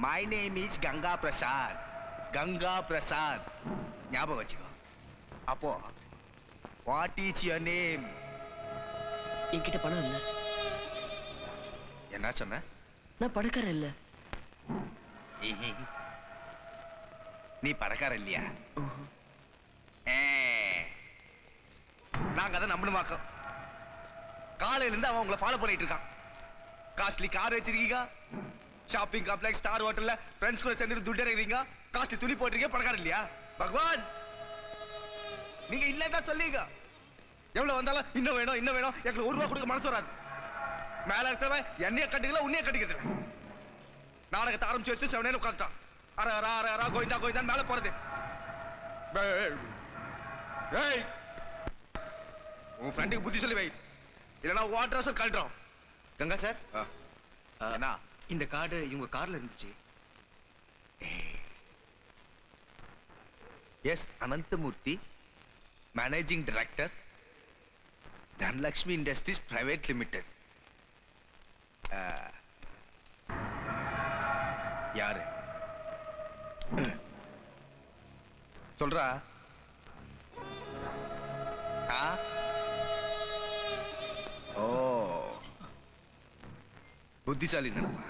My name is Ganga Prasad. Ganga Prasad ஞாபகம் வச்சுக்கோ. அப்போ வாட் இஸ் யுவர் நேம்? என்கிட்ட பணம் இல்ல. என்ன சொன்ன? நான் பணக்காரன் இல்ல. நீ பணக்காரன் இல்லையா? நாங்க அதை நம்பணுமாக்கோம். காலையில இருந்து அவன் உங்களை ஃபாலோ பண்ணிட்டு இருக்கான். காஸ்ட்லி கார் வச்சிருக்கீங்க, ஷாப்பிங் காம்ப்ளெக்ஸ், ஸ்டார் ஹோட்டல்ல ஃப்ரெண்ட்ஸ் கூட சேர்ந்து துட்டு இறங்குறீங்க, காஸ்ட்லி துணி போட்டிருக்கீங்க. பணக்காரன் இல்லையா? பகவான் நீங்க இல்லதான் சொல்லிங்க. எவ்வளவு வந்தாலும் இன்னும் வேணும் இன்னும் வேணும், எனக்கு ₹1 கொடுக்க மனசு வராது. மேல இருக்கிறவன் என்னைய கட்டிக்கல உன்னைய கட்டிக்கிறது. நாடகத்தை ஆரம்பிச்சு வச்சு 7 நேரம் உட்காந்துட்டான். அர அர அர அர கோயிந்தா கோயிந்தான் மேல போறது. ஏய் உன் ஃப்ரெண்டுக்கு புத்தி சொல்லி வை, இல்லைன்னா வாட்டர் சார் கழட்டுறோம். கங்கா சார், என்ன இந்த கார்டு இவங்க கார்ல இருந்துச்சு. Yes Ananthamoorthy, managing director, Dhanalakshmi industries private limited. யாரு சொல்றா? ஓ புத்திசாலி நினைப்பா.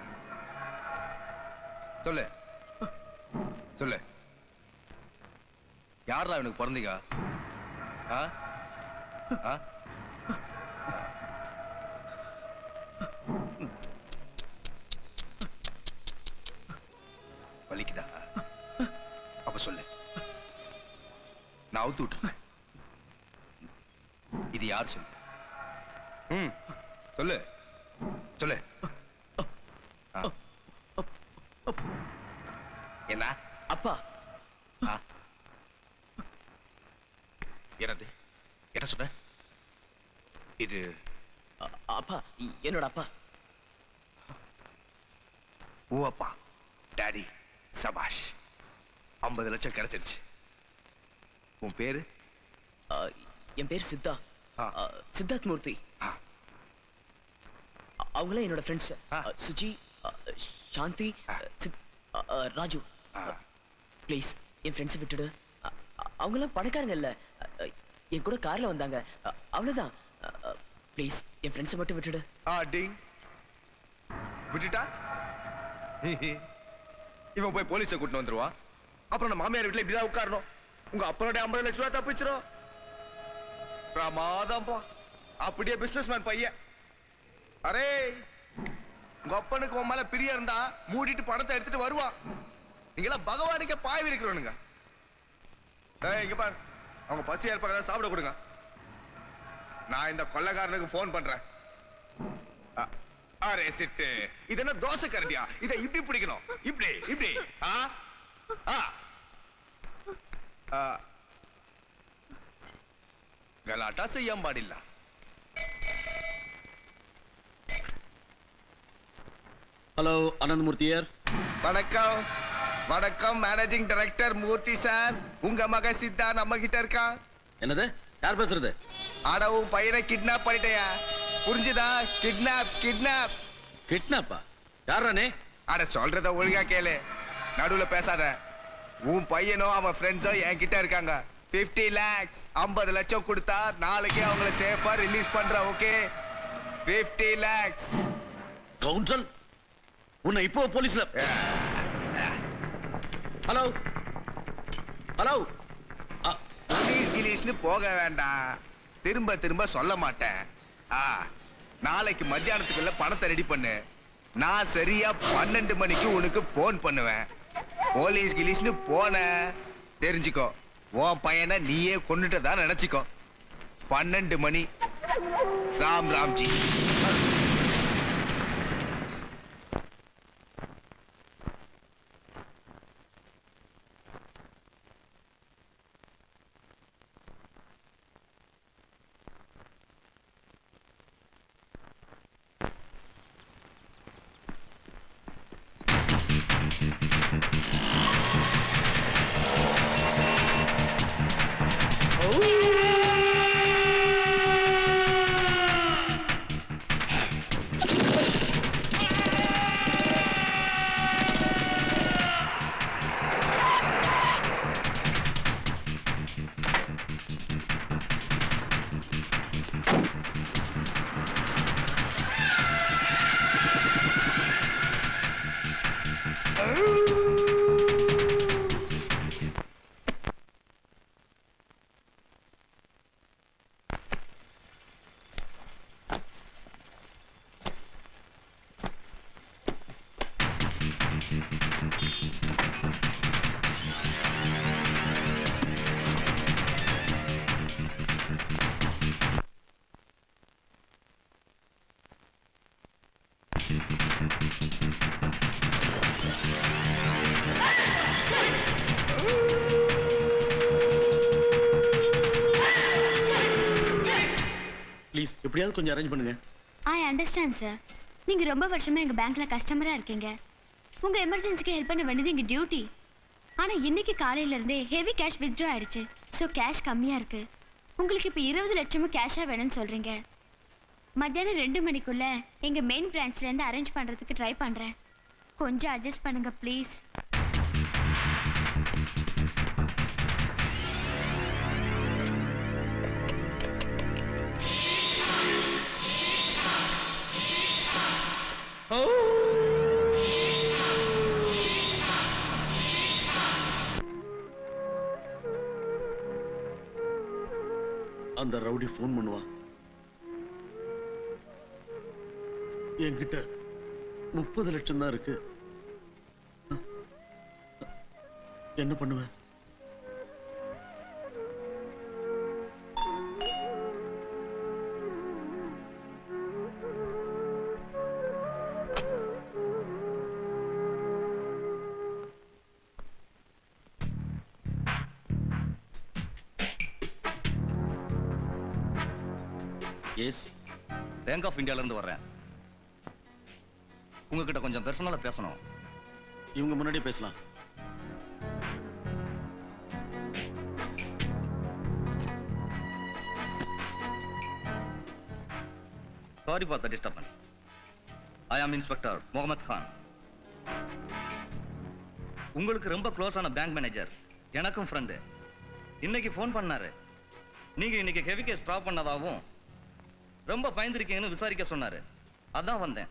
சொல்லு சொல்லு, யாரா எனக்கு பிறந்தீங்க? வலிக்குதா? அப்ப சொல்லு, நான் அவுத்து விட்டுறேன். இது யார் சொல்லு? சொல்லு சொல்லு. என்ன அப்பா? என்னது? என்ன சொன்ன? இது அப்பா, என்னோட அப்பா. ஓ அப்பா, டாடி. சபாஷ், 50 லட்சம் கிடைச்சிருச்சு. உன் பேரு? என் பேர் சித்தா, சித்தார்த் மூர்த்தி. அவங்களே என்னோட ஃப்ரெண்ட்ஸ். சுஜி, சாந்தி, ராஜு. ப்ளீஸ் என் ஃப்ரெண்ட்ஸை விட்டுடு. அவங்களாம் பணக்காரங்க இல்ல, என் கூட கார்ல வந்தாங்க, அவ்வளவுதான். ப்ளீஸ் என் ஃப்ரெண்ட்ஸை மட்டும் விட்டுடு. விட்டுட்டா இவன் போய் போலீஸை கூட்டிட்டு வந்துருவான். அப்புறம் நம்ம மாமியார் வீட்டுல இப்படிதான் உட்காரணும். உங்க அப்பனுடைய 50 லட்சம் ரூபாய் தப்பிச்சிரும். பிரமாதம்பா, அப்படியே பிசினஸ் மேன் பையன். அரே உங்க அப்பனுக்கு உன் மேல பிரியா இருந்தா மூடிட்டு பணத்தை எடுத்துட்டு வருவான். நீங்களாம் பகவானுக்கே பாய் இருக்கிறவனுங்க. இங்க பாரு, அவங்க பசியா இருப்பாங்க, சாப்பிட கொடுங்க. நான் இந்த கொள்ளைக்காரனுக்கு போன் பண்றேன். அரே சிட்டு, இது என்ன தோசை கரண்டியா? இதை இப்படி பிடிக்கணும், இப்படி இப்படி. கலாட்டா செய்யாம பாடில்ல. ஹலோ அனந்தமூர்த்தியர். வணக்கம் வணக்கம், மேனேஜிங் டைரக்டர் மூர்த்தி சார். உங்க மக சித்தா நம்ம கிட்ட இருக்கா. என்னது? யார் பேசுறது? ஆனா உன் பையனை கிட்னாப் பண்ணிட்டேயா, புரிஞ்சுதா? கிட்னாப் கிட்னாப் கிட்னாப்பா? யாரா நீ? அட சொல்றத ஒழுங்கா கேளு, நடுவுல பேசாத. உன் பையனோ அவன் ஃப்ரெண்ட்ஸோ என்கிட்ட இருக்காங்க. 50 lakhs 50 லட்சம் கொடுத்தா நாளைக்கே அவங்கள சேஃபா ரிலீஸ் பண்ற. Okay, 50 lakhs. கவுன்சில் உன்னை இப்போ போலீஸ்ல. Hello hello. போலீஸ் கிலீஸ்னு போக வேண்டாம், திரும்ப திரும்ப சொல்ல மாட்டேன். நாளைக்கு மத்தியானத்துக்குள்ள பணத்தை ரெடி பண்ணு. நான் சரியா 12 மணிக்கு உனக்கு போன் பண்ணுவேன். போலீஸ் கிலீஸ்னு போன தெரிஞ்சுக்கோ, உன் பையனை நீயே கொண்டுட்டதா நினைச்சுக்கோ. 12 மணி. ராம் ராம்ஜி. ப்ளீஸ் எப்படியாவது கொஞ்சம் அரேஞ்ச் பண்ணுங்க. I understand sir. நீங்க ரொம்ப வருஷமா எங்க பேங்க்ல கஸ்டமரா இருக்கீங்க. உங்க எமர்ஜென்சிக்கு ஹெல்ப் பண்ண வேண்டியது எங்க டியூட்டி. ஆனா இன்னைக்கு காலையில இருந்தே ஹெவி கேஷ் வித்ட்ரா ஆயிடுச்சு. ஸோ கேஷ் கம்மியா இருக்கு. உங்களுக்கு இப்போ 20 லட்சமும் கேஷா வேணும்னு சொல்றீங்க. மத்தியானம் 2 மணிக்குள்ள எங்க மெயின் பிரான்ச்ல இருந்து அரேஞ்ச் பண்றதுக்கு ட்ரை பண்றேன். கொஞ்சம் அட்ஜஸ்ட் பண்ணுங்க ப்ளீஸ். அந்த ரவுடி ஃபோன் பண்ணுவா. என்கிட்ட 30 லட்சம் தான் இருக்கு. என்ன பண்ணுவேன்? எஸ், பேங்க் ஆஃப் இந்தியால இருந்து வர்றேன். உங்ககிட்ட கொஞ்சம் பர்சனலா பேசணும். இவங்க முன்னாடி பேசலாம். Sorry for the disturbance. I am Inspector Mohammed Khan. உங்களுக்கு ரொம்ப க்ளோஸான பேங்க் மேனேஜர், எனக்கும் ஃப்ரெண்டு, இன்னைக்கு ஃபோன் பண்ணாரு. நீங்க இன்னைக்கு ஹெவி கேஸ் ட்ராப் பண்ணதாவும் ரொம்ப பயந்துருக்கீங்கன்னு விசாரிக்க சொன்னாரு. அதான் வந்தேன்.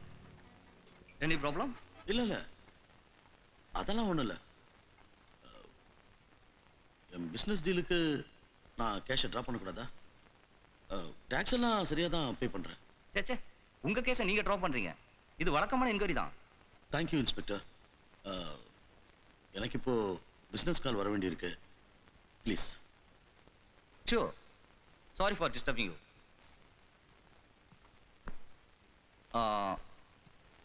Any problem? இல்ல இல்ல, அதெல்லாம் ஒண்ணும் இல்ல. என் பிசினஸ் டீலுக்கு நான் கேஷை ட்ராப் பண்ணக்கூடாதா? டாக்ஸ் எல்லாம் சரியா தான் பே பண்றேன். சேச்சே, உங்க கேஸை நீங்க ட்ராப் பண்றீங்க. இது வழக்கமான என்கொயரி தான். Thank you inspector. எனக்கு இப்போ பிசினஸ் கால் வர வேண்டியிருக்கு. Please. Sure. Sorry for disturbing you.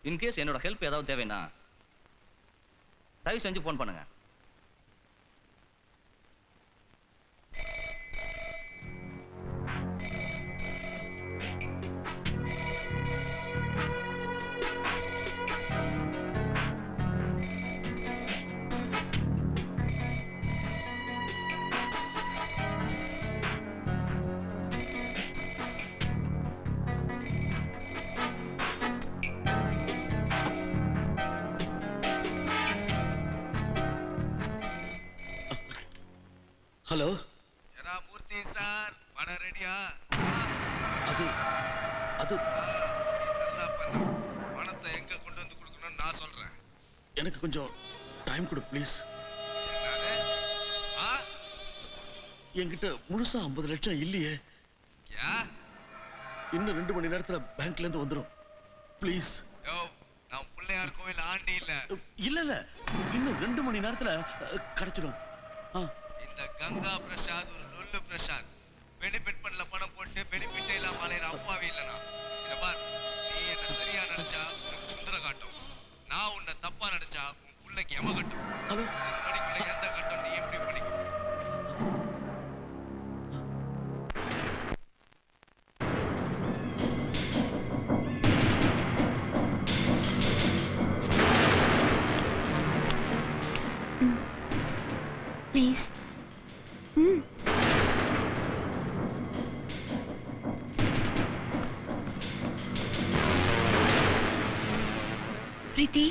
In case என்னோட ஹெல்ப் ஏதாவது தேவைன்னா தயவு செஞ்சு ஃபோன் பண்ணுங்க. ஹலோ. எரா மூர்த்தி சார், பணம் ரெடியா? அது நல்லா பண்ணு. பணத்தை எங்க கொண்டு வந்து கொடுக்கணும்னு நான் சொல்றேன். எனக்கு கொஞ்சம் டைம் கொடு ப்ளீஸ். என்கிட்ட முழுசா 50 லட்சம் இல்லையே. இன்னும் 2 மணி நேரத்துல பேங்க்ல இருந்து வந்துரும். ப்ளீஸ். நான் பிள்ளையார் கோவில் ஆண்டி இல்ல. இல்ல இன்னும் 2 மணி நேரத்துல கிடைச்சிடும். இந்த கங்கா பிரசாத் ஒரு லொல்லு பிரசாத். பெனிஃபிட் பண்ணல பணம் போட்டு பெனிஃபிட் இல்லாம அலையிற அப்பாவே இல்லனா. இத பார், நீ என்ன சரியா நினைச்சா உனக்கு சுந்தர காட்டும். நான் உன்னை தப்பா நினைச்சா உன் புள்ளைக்கு எம கட்டும். ஹலோ. மணிக்குள்ள எந்த கட்டம் நீ எப்படி பண்ணிக்கோ. ப்ளீஸ். பிரீத்தி,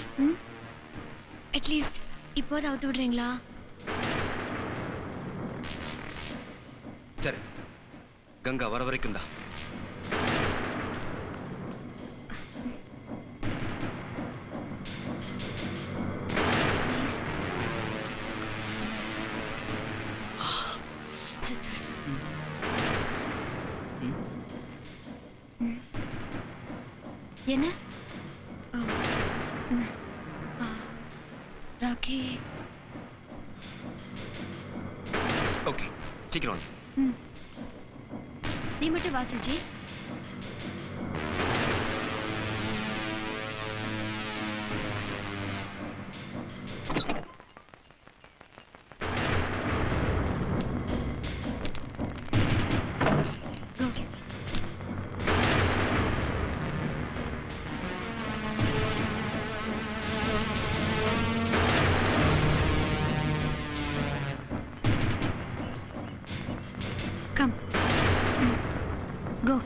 அட்லீஸ்ட் இப்போது அவுத்து விடுறீங்களா? சரி, கங்கா வர வரைக்கும் தான். என்ன? ராக்கி. ஓகே, சீக்கிரம். நீ மட்டும் வா சுஜி. Come. Go.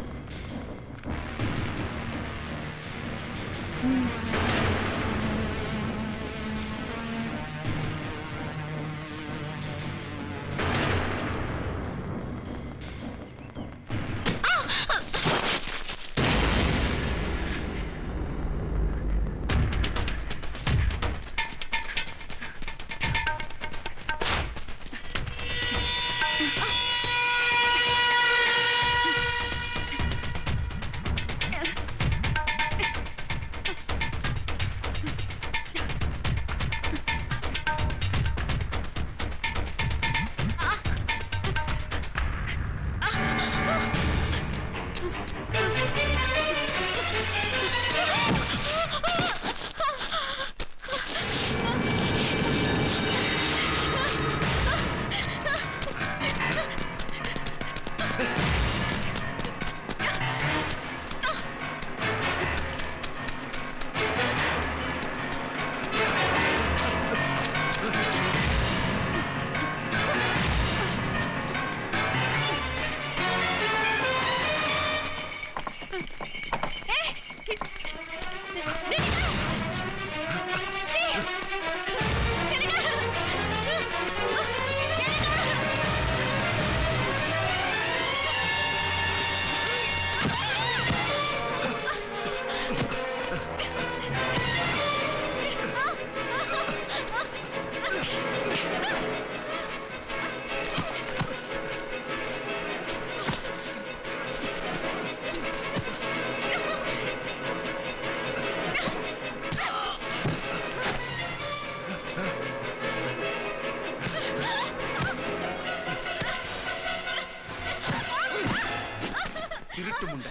திருட்டு முண்டை.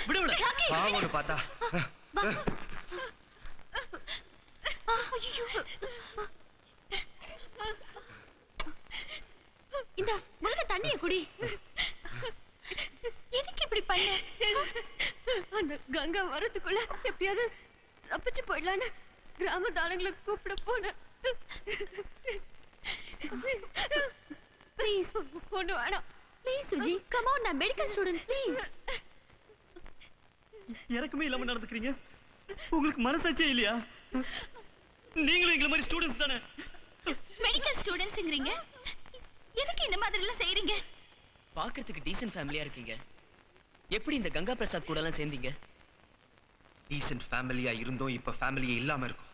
விடு விடு. பாவோன்னு பார்த்தா இந்த முதல்ல தண்ணிய குடி. எதுக்கு இப்படி பண்ண? அந்த கங்கா வரதுக்குள்ள எப்படியாவது தப்பிச்சு போயிடலான்னு கிராம தாளங்களை கூப்பிட போனேன். ப்ளீஸ் ஒண்ணு வேணாம். ப்ளீஸ் சுஜி, கம் ஆன், நான் மெடிக்கல் ஸ்டூடெண்ட். ப்ளீஸ். எனக்குமே இல்லாம நடந்துக்கிறீங்க. உங்களுக்கு மனசாட்சியே இல்லையா? நீங்களும் எங்களை மாதிரி ஸ்டூடெண்ட்ஸ் தானே? மெடிக்கல் ஸ்டூடண்ட்ஸ்ங்கறீங்க? எதுக்கு இந்த மாதிரி எல்லாம் செய்றீங்க? பார்க்கிறதுக்கு டீசன்ட் ஃபேமிலியா இருக்கீங்க. எப்படி இந்த கங்கா பிரசாத் கூட எல்லாம் சேர்ந்தீங்க? டீசன்ட் ஃபேமிலியா இருந்தோம், இப்ப ஃபேமிலியே இல்லாம இருக்கும்.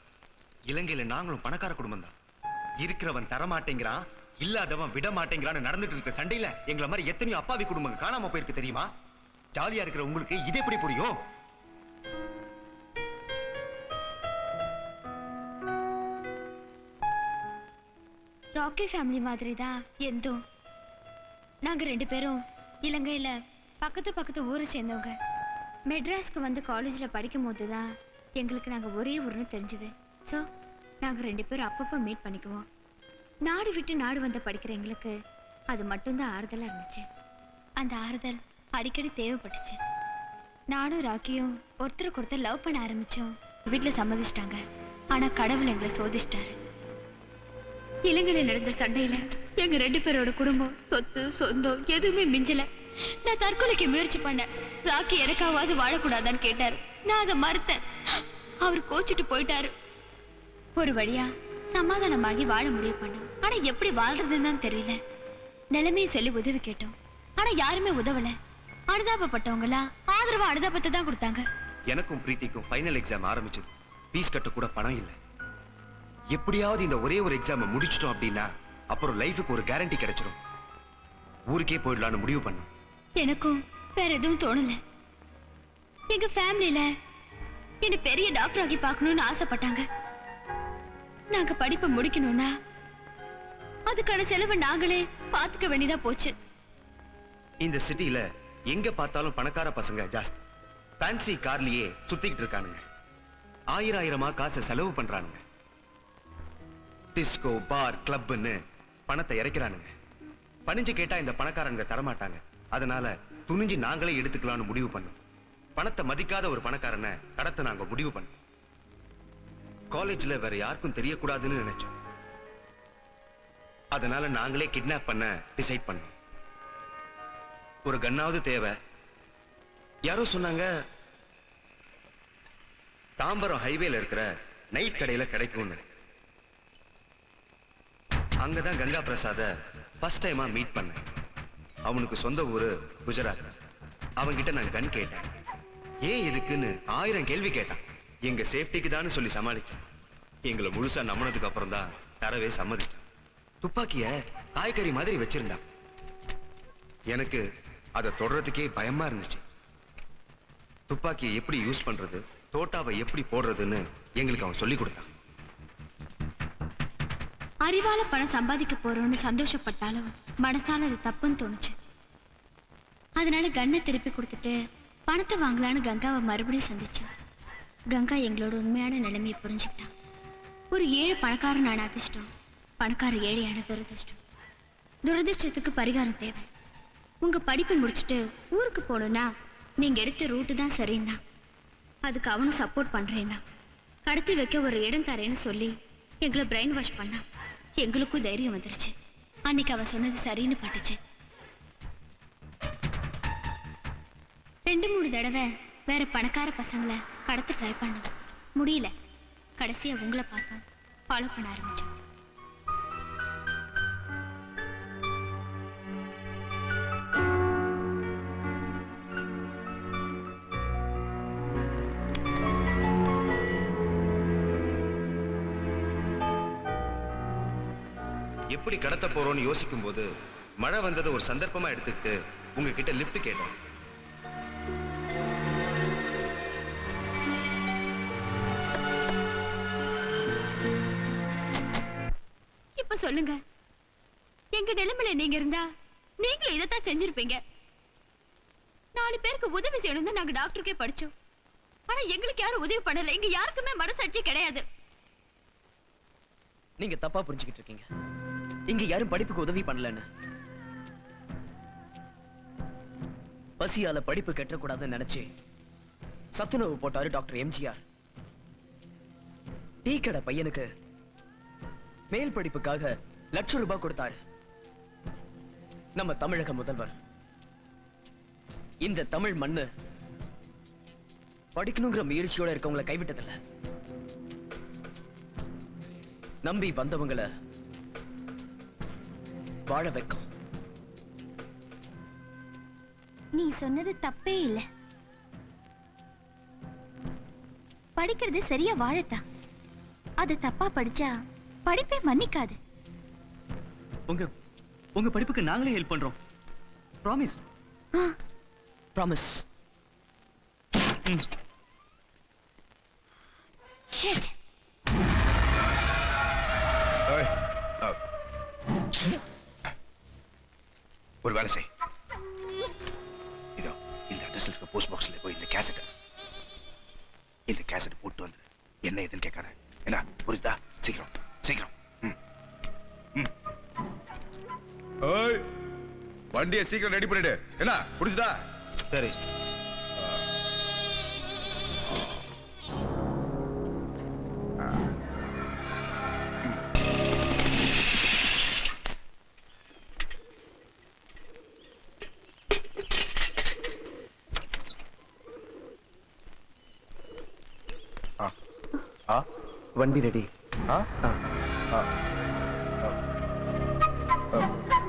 இலங்கையில நாங்களும் பணக்கார குடும்பம் தான். இருக்கிறவன் தரமாட்டேங்கிறான், இல்லாதவன் விட மாட்டேங்கிறான்னு நடந்துட்டு இருக்க சண்டையில எங்களை மாதிரி எத்தனையோ அப்பாவி குடும்பங்கள் காணாம போயிருக்கு தெரியுமா? ஜாலியா இருக்கிற உங்களுக்கு இது எப்படி புரியும்? ராக்கி ஃபேமிலி மாதிரி தான் எந்தும். நாங்க 2 பேரும் இலங்கையில பக்கத்து ஊரை சேர்ந்தவங்க. மெட்ராஸ்க்கு வந்து காலேஜ்ல படிக்கும் போது தான் எங்களுக்கு நாங்க ஒரே ஊர்னு தெரிஞ்சது. ஸோ நாங்க 2 பேரும் அப்பப்போ மீட் பண்ணிக்குவோம். நாடு விட்டு நாடு வந்து படிக்கிற எங்களுக்கு அது மட்டும்தான் ஆறுதலா இருந்துச்சு. அந்த ஆறுதல் அடிக்கடி தேவைப்பட்டுச்சு. நானும் ராக்கியும் ஒருத்தருக்கு ஒருத்தர் லவ் பண்ண ஆரம்பிச்சோம். வீட்டுல சம்மதிச்சிட்டாங்க. ஆனா கடவுள் எங்களை சோதிச்சிட்டாரு. இலங்கையில நடந்த சண்டையில எங்க 2 பேரோட குடும்பம், சொத்து, சொந்தம் எதுவுமே மிஞ்சல. நான் தற்கொலைக்கு முயற்சி பண்ணேன். ராக்கி எனக்காவது வாழக்கூடாதான்னு கேட்டாரு. நான் அதை மறுத்தேன். அவர் கோச்சிட்டு போயிட்டாரு. ஒரு வழியா சமாதானமாகி வாழ முடிவு பண்ணோம். ஆனா எப்படி வாழ்றதுன்னு தான் தெரியல. நிலைமையை சொல்லி உதவி கேட்டோம். ஆனா யாருமே உதவல. அனுதாபப்பட்டவங்களா ஆதரவா அனுதாபத்தை தான் கொடுத்தாங்க. எனக்கும் பிரீத்திக்கும் ஃபைனல் எக்ஸாம் ஆரம்பிச்சது. ஃபீஸ் கட்ட கூட பணம் இல்லை. எப்படியாவது இந்த ஒரே ஒரு எக்ஸாமை முடிச்சிட்டோம் அப்படின்னா அப்புறம் லைஃபுக்கு ஒரு கேரண்டி கிடைச்சிடும். ஊருக்கே போயிடலான்னு முடிவு பண்ணோம். எனக்கும் வேற எதுவும் தோணல. எங்க ஃபேமிலியில என்ன பெரிய டாக்டர் ஆகி பார்க்கணும்னு ஆசைப்பட்டாங்க. நாங்க படிப்பை முடிக்கணும்னா அதுக்கான செலவு நாங்களே பார்த்துக்க வேண்டியதா போச்சு. இந்த சிட்டில எங்க பார்த்தாலும் பணக்கார பசங்க ஜாஸ்தி. ஃபேன்சி கார்லயே சுத்திக்கிட்டு இருக்கானுங்க. ஆயிரமா காசை செலவு பண்றானுங்க. டிஸ்கோ, பார், கிளப்னு பணத்தை இறைக்கிறானுங்க. பணிஞ்சு கேட்டா இந்த பணக்காரங்க தரமாட்டாங்க. அதனால துணிஞ்சு நாங்களே எடுத்துக்கலாம்னு முடிவு பண்ணோம். பணத்தை மதிக்காத ஒரு பணக்காரனை கடத்த நாங்க முடிவு பண்ணோம். காலேஜ்ல வேற யாருக்கும் தெரியக்கூடாதுன்னு நினைச்சோம். அதனால நாங்களே கிட்னாப் பண்ண டிசைட் பண்ணோம். ஒரு கன்னாவது தேவை. யாரோ சொன்னாங்க தாம்பரம் ஹைவேல இருக்கிற நைட் கடையில கிடைக்கும்னு. அங்கதான் கங்கா பிரசாத ஃபர்ஸ்ட் டைமா மீட் பண்ணேன். அவனுக்கு சொந்த ஊரு குஜராத். அவன்கிட்ட நான் கன் கேட்டேன். ஏன் எதுக்குன்னு 1000 கேள்வி கேட்டான். எங்க சேஃப்டிக்கு தான் சொல்லி சமாளிச்சேன். எங்களை முழுசா நம்பினதுக்கு அப்புறம் தான் தரவே சம்மதிச்சான். துப்பாக்கிய காய்கறி மாதிரி வச்சிருந்தான். எனக்கு அதை தொடறதுக்கே பயமா இருந்துச்சு. துப்பாக்கியை எப்படி யூஸ் பண்றது, தோட்டாவை எப்படி போடுறதுன்னு எங்களுக்கு அவன் சொல்லி கொடுத்தான். அறிவால பணம் சம்பாதிக்க போறோம்னு சந்தோஷப்பட்டாலும் மனசால அது தப்புன்னு தோணுச்சு. அதனால கண்ணை திருப்பி கொடுத்துட்டு பணத்தை வாங்கலான்னு கங்காவை மறுபடியும் சந்திச்சோம். கங்கா எங்களோட உண்மையான நிலைமையை புரிஞ்சுக்கிட்டான். ஒரு ஏழை பணக்காரனான அதிர்ஷ்டம், பணக்கார ஏழையான துரதிர்ஷ்டம். துரதிர்ஷ்டத்துக்கு பரிகாரம் தேவை. உங்க படிப்பை முடிச்சுட்டு ஊருக்கு போகணும்னா நீங்க எடுத்த ரூட்டு தான் சரின்னா அதுக்கு அவனும் சப்போர்ட் பண்றேன்னா கடத்தி வைக்க ஒரு இடம் தரேன்னு சொல்லி எங்களை பிரெயின் வாஷ் பண்ணா. எங்களுக்கும் தைரியம் வந்துருச்சு. அன்னைக்கு அவ சொன்னது சரின்னு பட்டுச்சு. 2-3 தடவை வேற பணக்கார பசங்களை கடத்த ட்ரை பண்ணோம். முடியல. கடைசியா உங்களை பார்த்தோம். ஃபாலோ பண்ண ஆரம்பிச்சோம். எப்படி கடத்த போறோம்னு யோசிக்கும் போது மழை வந்ததை ஒரு சந்தர்ப்பமா எடுத்துக்கிட்டு உங்ககிட்ட லிஃப்ட் கேட்டேன். இப்ப சொல்லுங்க, எங்க நிலைமையில நீங்க இருந்தா நீங்களும் இதைத்தான் செஞ்சிருப்பீங்க. 4 பேருக்கு உதவி செய்யணும் தான் நாங்க டாக்டருக்கே படிச்சோம். ஆனா எங்களுக்கு யாரும் உதவி பண்ணல. இங்க யாருக்குமே மனசாட்சி கிடையாது. நீங்க தப்பா புரிஞ்சுக்கிட்டு இருக்கீங்க. இங்க யாரும் படிப்புக்கு உதவி பண்ணலன்னு. பசியால படிப்பு கெட்டக்கூடாதுன்னு நினைச்சு சத்துணவு போட்டாரு டாக்டர் எம்ஜிஆர். டீ கடை பையனுக்கு மேல் படிப்புக்காக ₹1,00,000 கொடுத்தாரு நம்ம தமிழக முதல்வர். இந்த தமிழ் மண்ணு படிக்கணுங்கிற முயற்சியோட இருக்கவங்களை கைவிட்டதில்லை. நம்பி வந்தவங்களை வாழ வைக்கும். நீ சொன்னது தப்பே இல்ல. படிக்கிறது சரியா வாழத்தான். அது தப்பா படிச்சா படிப்பே மன்னிக்காது. உங்க படிப்புக்கு நாங்களே ஹெல்ப் பண்றோம். ப்ராமிஸ். ப்ராமிஸ். ஷிட். ஒரு வேலை செய். இதோ இந்த அட்ரஸ்ல இருக்க போஸ்ட் பாக்ஸ்ல போய் இந்த கேசட் போட்டு வந்து என்ன ஏதுன்னு கேட்காத. என்ன புரியுதா? சீக்கிரம் சீக்கிரம். ஓய், வண்டியை சீக்கிரம் ரெடி பண்ணிடு. என்ன புரிஞ்சுதா? சரி. வண்டி ரெடி.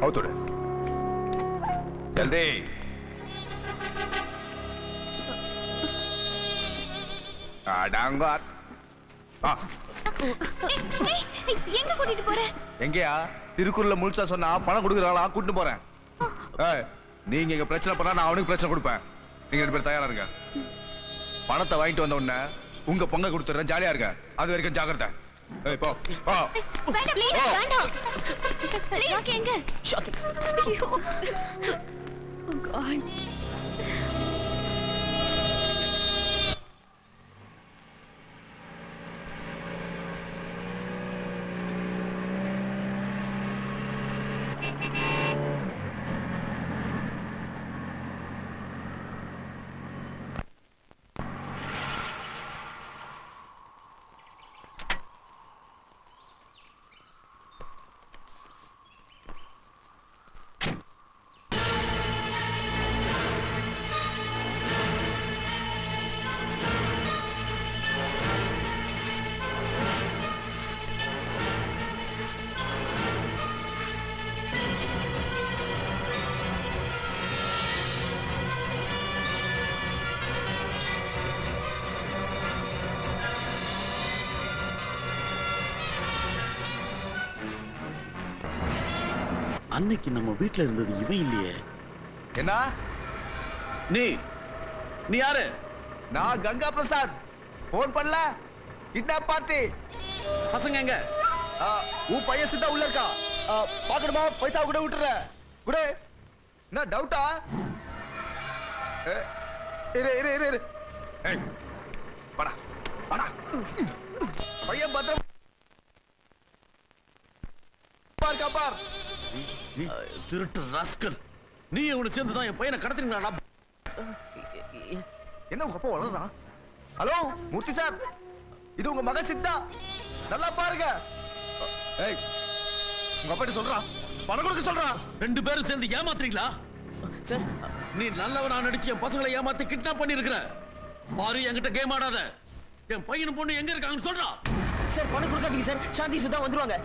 அவுத்தோடு ஜல்தி. எங்க கூட்டிட்டு போற? எங்கயா? திருக்குறள்ல முழுசா சொன்னா பணம் கொடுக்குறாளா? கூட்டிட்டு போறேன். நீங்க இங்க பிரச்சனை பண்ணா நான் அவனுக்கு பிரச்சனை கொடுப்பேன். நீங்க 2 பேரும் தயாரா இருங்க. பணத்தை வாங்கிட்டு வந்த உடனே உங்க பொங்க கொடுத்துறேன். ஜாலியா இருக்க. அது வரைக்கும் ஜாக்கிரதை. போ போ. வேண்டாம் ப்ளீஸ் வேண்டாம். ப்ளீஸ் எங்க? ஷாத்தி. ஐயோ. ஓ காட். அன்னைக்கு நம்ம வீட்ல இருந்தது இவன் இல்லையே. என்ன? நீ யாரு? நான் கங்கா பிரசாத். போன் பண்ணல. Kidnap party. பசங்க எங்க? உன் பையன் சித்தா உள்ள இருக்கா. பாக்கணுமா? பைசா கூட விட்டுற. குடே. என்ன டவுட்டா? இரு. ஏய். வாடா. பையன் பத்திரம் பார். நீ திருட்டு ராஸ்கல். நீ இவனை சேர்ந்து தான் என் பையனை கடத்துறீங்களா? என்ன உங்க அப்பா வளர்றான்? ஹலோ மூர்த்தி சார், இது உங்க மகன் சித்தா. நல்லா பாருங்க. ஏய், உங்க அப்பா சொல்றான், பணம் கொடுக்க சொல்றான். 2 பேரும் சேர்ந்து ஏமாத்துறீங்களா? சார், நீ நல்லவனா நடிச்சு என் பசங்களை ஏமாத்தி கிட்னாப் பண்ணி இருக்கிற. பாரு, என்கிட்ட கேம் ஆடாத. என் பையனும் பொண்ணு எங்க இருக்காங்கன்னு சொல்றா. சார், பணம் கொடுக்காதீங்க சார். சாந்தி சுதா வந்துருவாங்க.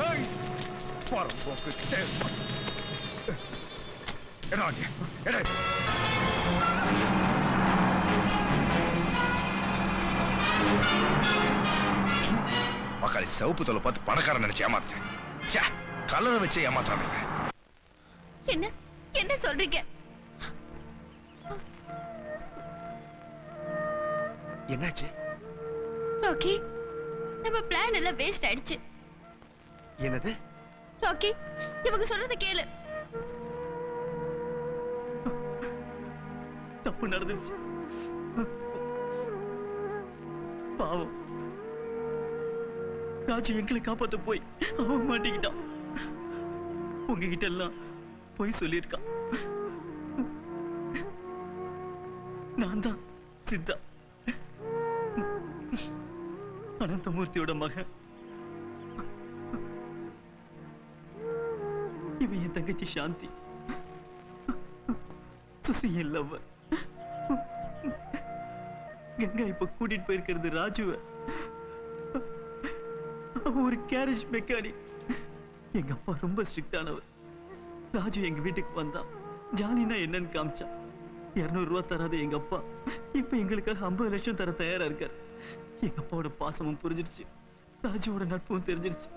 ஏய், பாரு போக்கு. என்ன ஆச்சு? எடே. மக்களை சிவப்பு தொலை பார்த்து பணக்காரன் நினைச்சு ஏமாத்துறேன். கலரை வச்சு ஏமாத்துறாங்க. என்ன சொல்றீங்க? என்னாச்சு? ராக்கி, நம்ம பிளான் எல்லாம் வேஸ்ட் ஆயிடுச்சு. என்னது? ராக்கி, இவங்க சொல்றத கேளு. தப்பு நடந்துச்சு. பாவம், ராஜு எங்களை காப்பாத்த போய் அவன் மாட்டிக்கிட்டான். உங்ககிட்ட எல்லாம் போய் சொல்லியிருக்கான். நான் தான் சித்தா, அனந்தமூர்த்தியோட மகன். இவன் என் தங்கச்சி சாந்தி, சுசி என் லவ்வர். கங்கா இப்ப கூட்டிட்டு போயிருக்கிறது ராஜுவ. அவன் ஒரு கேரேஜ் மெக்கானிக். எங்க அப்பா ரொம்ப ஸ்ட்ரிக்டானவர். ராஜு எங்க வீட்டுக்கு வந்தான். ஜாலினா என்னன்னு காமிச்சான். 200 ரூபா தராத எங்க அப்பா இப்ப எங்களுக்காக 50 லட்சம் தர தயாரா இருக்காரு. எங்க அப்பாவோட பாசமும் புரிஞ்சிருச்சு, ராஜுவோட நட்பும் தெரிஞ்சிருச்சு.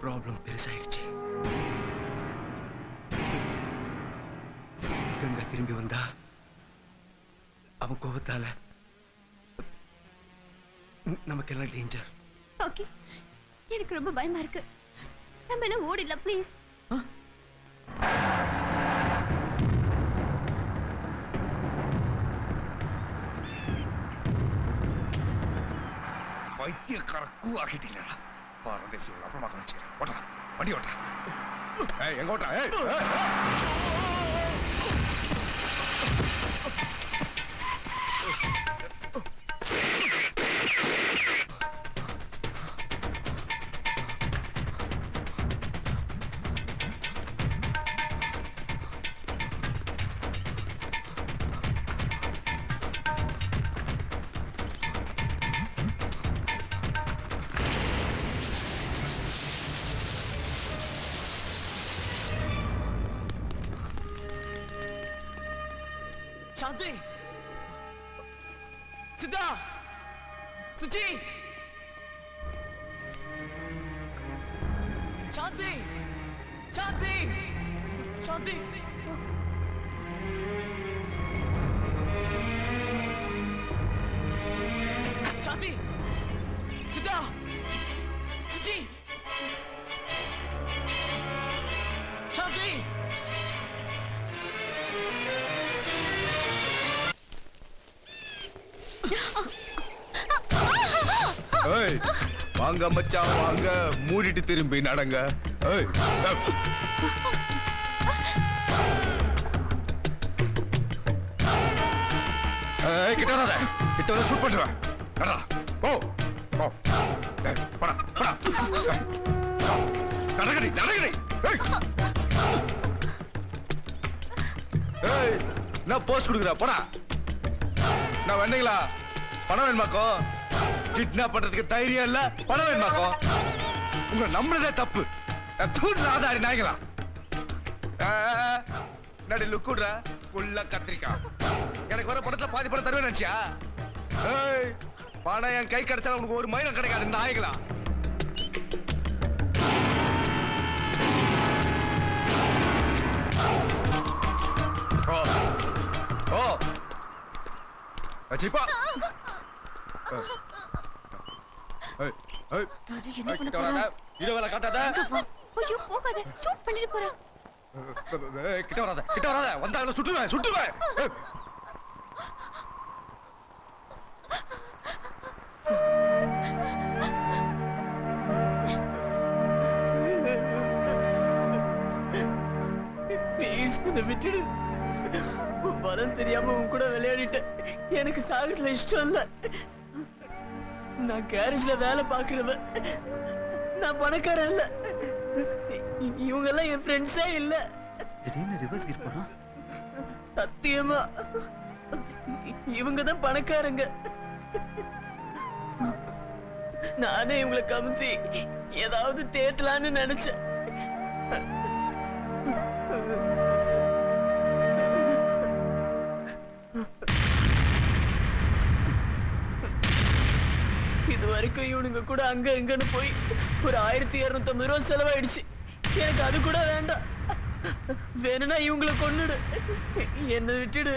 ப்ராப்ளம் பெருசாயிடுச்சு. கங்கா திரும்பி வந்தா அவன் கோபத்தால நமக்கெல்லாம் டேஞ்சர். ஓகே, எனக்கு ரொம்ப பயமா இருக்கு. நம்ம எல்லாம் ஓடிடலாம் ப்ளீஸ். வைத்தியக்கார கூ ஆகிட்டீங்களா? பாரதேசி அப்புறமா கவனிச்சுக்கிறேன். ஓட்டா வண்டி ஓட்டா. எங்க ஓட்டா? சாந்தி, சித்தா, சுச்சி, சாந்தி, சாந்தி, சாந்தி. சாந்தி, சித்தா, சுச்சி, சாந்தி. வாங்க மச்சான் வாங்க, மூடிட்டு திரும்பி நடங்க. கிட்ட வராத, கிட்ட வர ஷூட் பண்ணுவேன். ஓ ஓ படா படா நடக்கடி நடக்கடி. நான் போஸ்ட் கொடுக்குறேன் போடா. நான் வந்தீங்களா? பணம் வேணுமாக்கோ? கிட்னாப் பண்றதுக்கு தைரியம் இல்ல, பணம் வேணுமாக்கோ? உங்க நம்புறதே தப்பு. ஆதாரி நாய்களா நடி லுக்குடுற புள்ள கத்திரிக்கா. எனக்கு வர படத்துல பாதி படம் தருவேன் நினைச்சியா? பணம் என் கை கிடைச்சா உனக்கு ஒரு மயிலும் கிடைக்காது நாய்களா. ஓ ஓ அச்சிப்பா. ராஜு என்ன பண்ண போறா? இரவல காட்டாத. ஐயோ போகாத, ஷூட் பண்ணிட்டு போறா. கிட்ட வராத, கிட்ட வராத. வந்தாங்கள சுட்டுவேன் சுட்டுவேன். ப்ளீஸ் என்ன விட்டுடு. பலம் தெரியாம உன் கூட விளையாடிட்டேன். எனக்கு சாகத்துல இஷ்டம் இல்ல. நான் கேரேஜ்ல வேலை பாக்குறவன். நான் பணக்காரன் இல்ல. இவங்க எல்லாம் என் ஃப்ரெண்ட்ஸே இல்ல. திடீர்னு ரிவர்ஸ் கியர் போறான். சத்தியமா இவங்க தான் பணக்காரங்க. நானே இவங்களை கமுத்தி ஏதாவது தேத்தலான்னு நினைச்சேன். இது வரைக்கும் இவனுங்க கூட அங்க எங்கன்னு போய் ஒரு 1250 ரூபாய் செலவாயிடுச்சு. எனக்கு அது கூட வேண்டாம். வேணும்னா இவங்களை கொன்னுடு, என்ன விட்டுடு.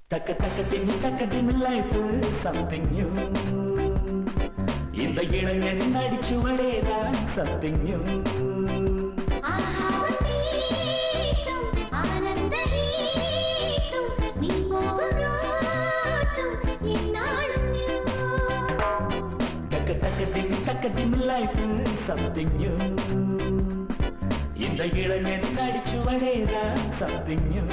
தக்கத்தின் லைஃப் சம்திங் நியூ இந்த இளைஞனின் அடிச்சுவடேதான் சம்திங் நியூ தக்கத்தின் லைஃப் சம்திங் நியூ இந்த இளைஞனின் அடிச்சுவடேதான் சம்திங் நியூ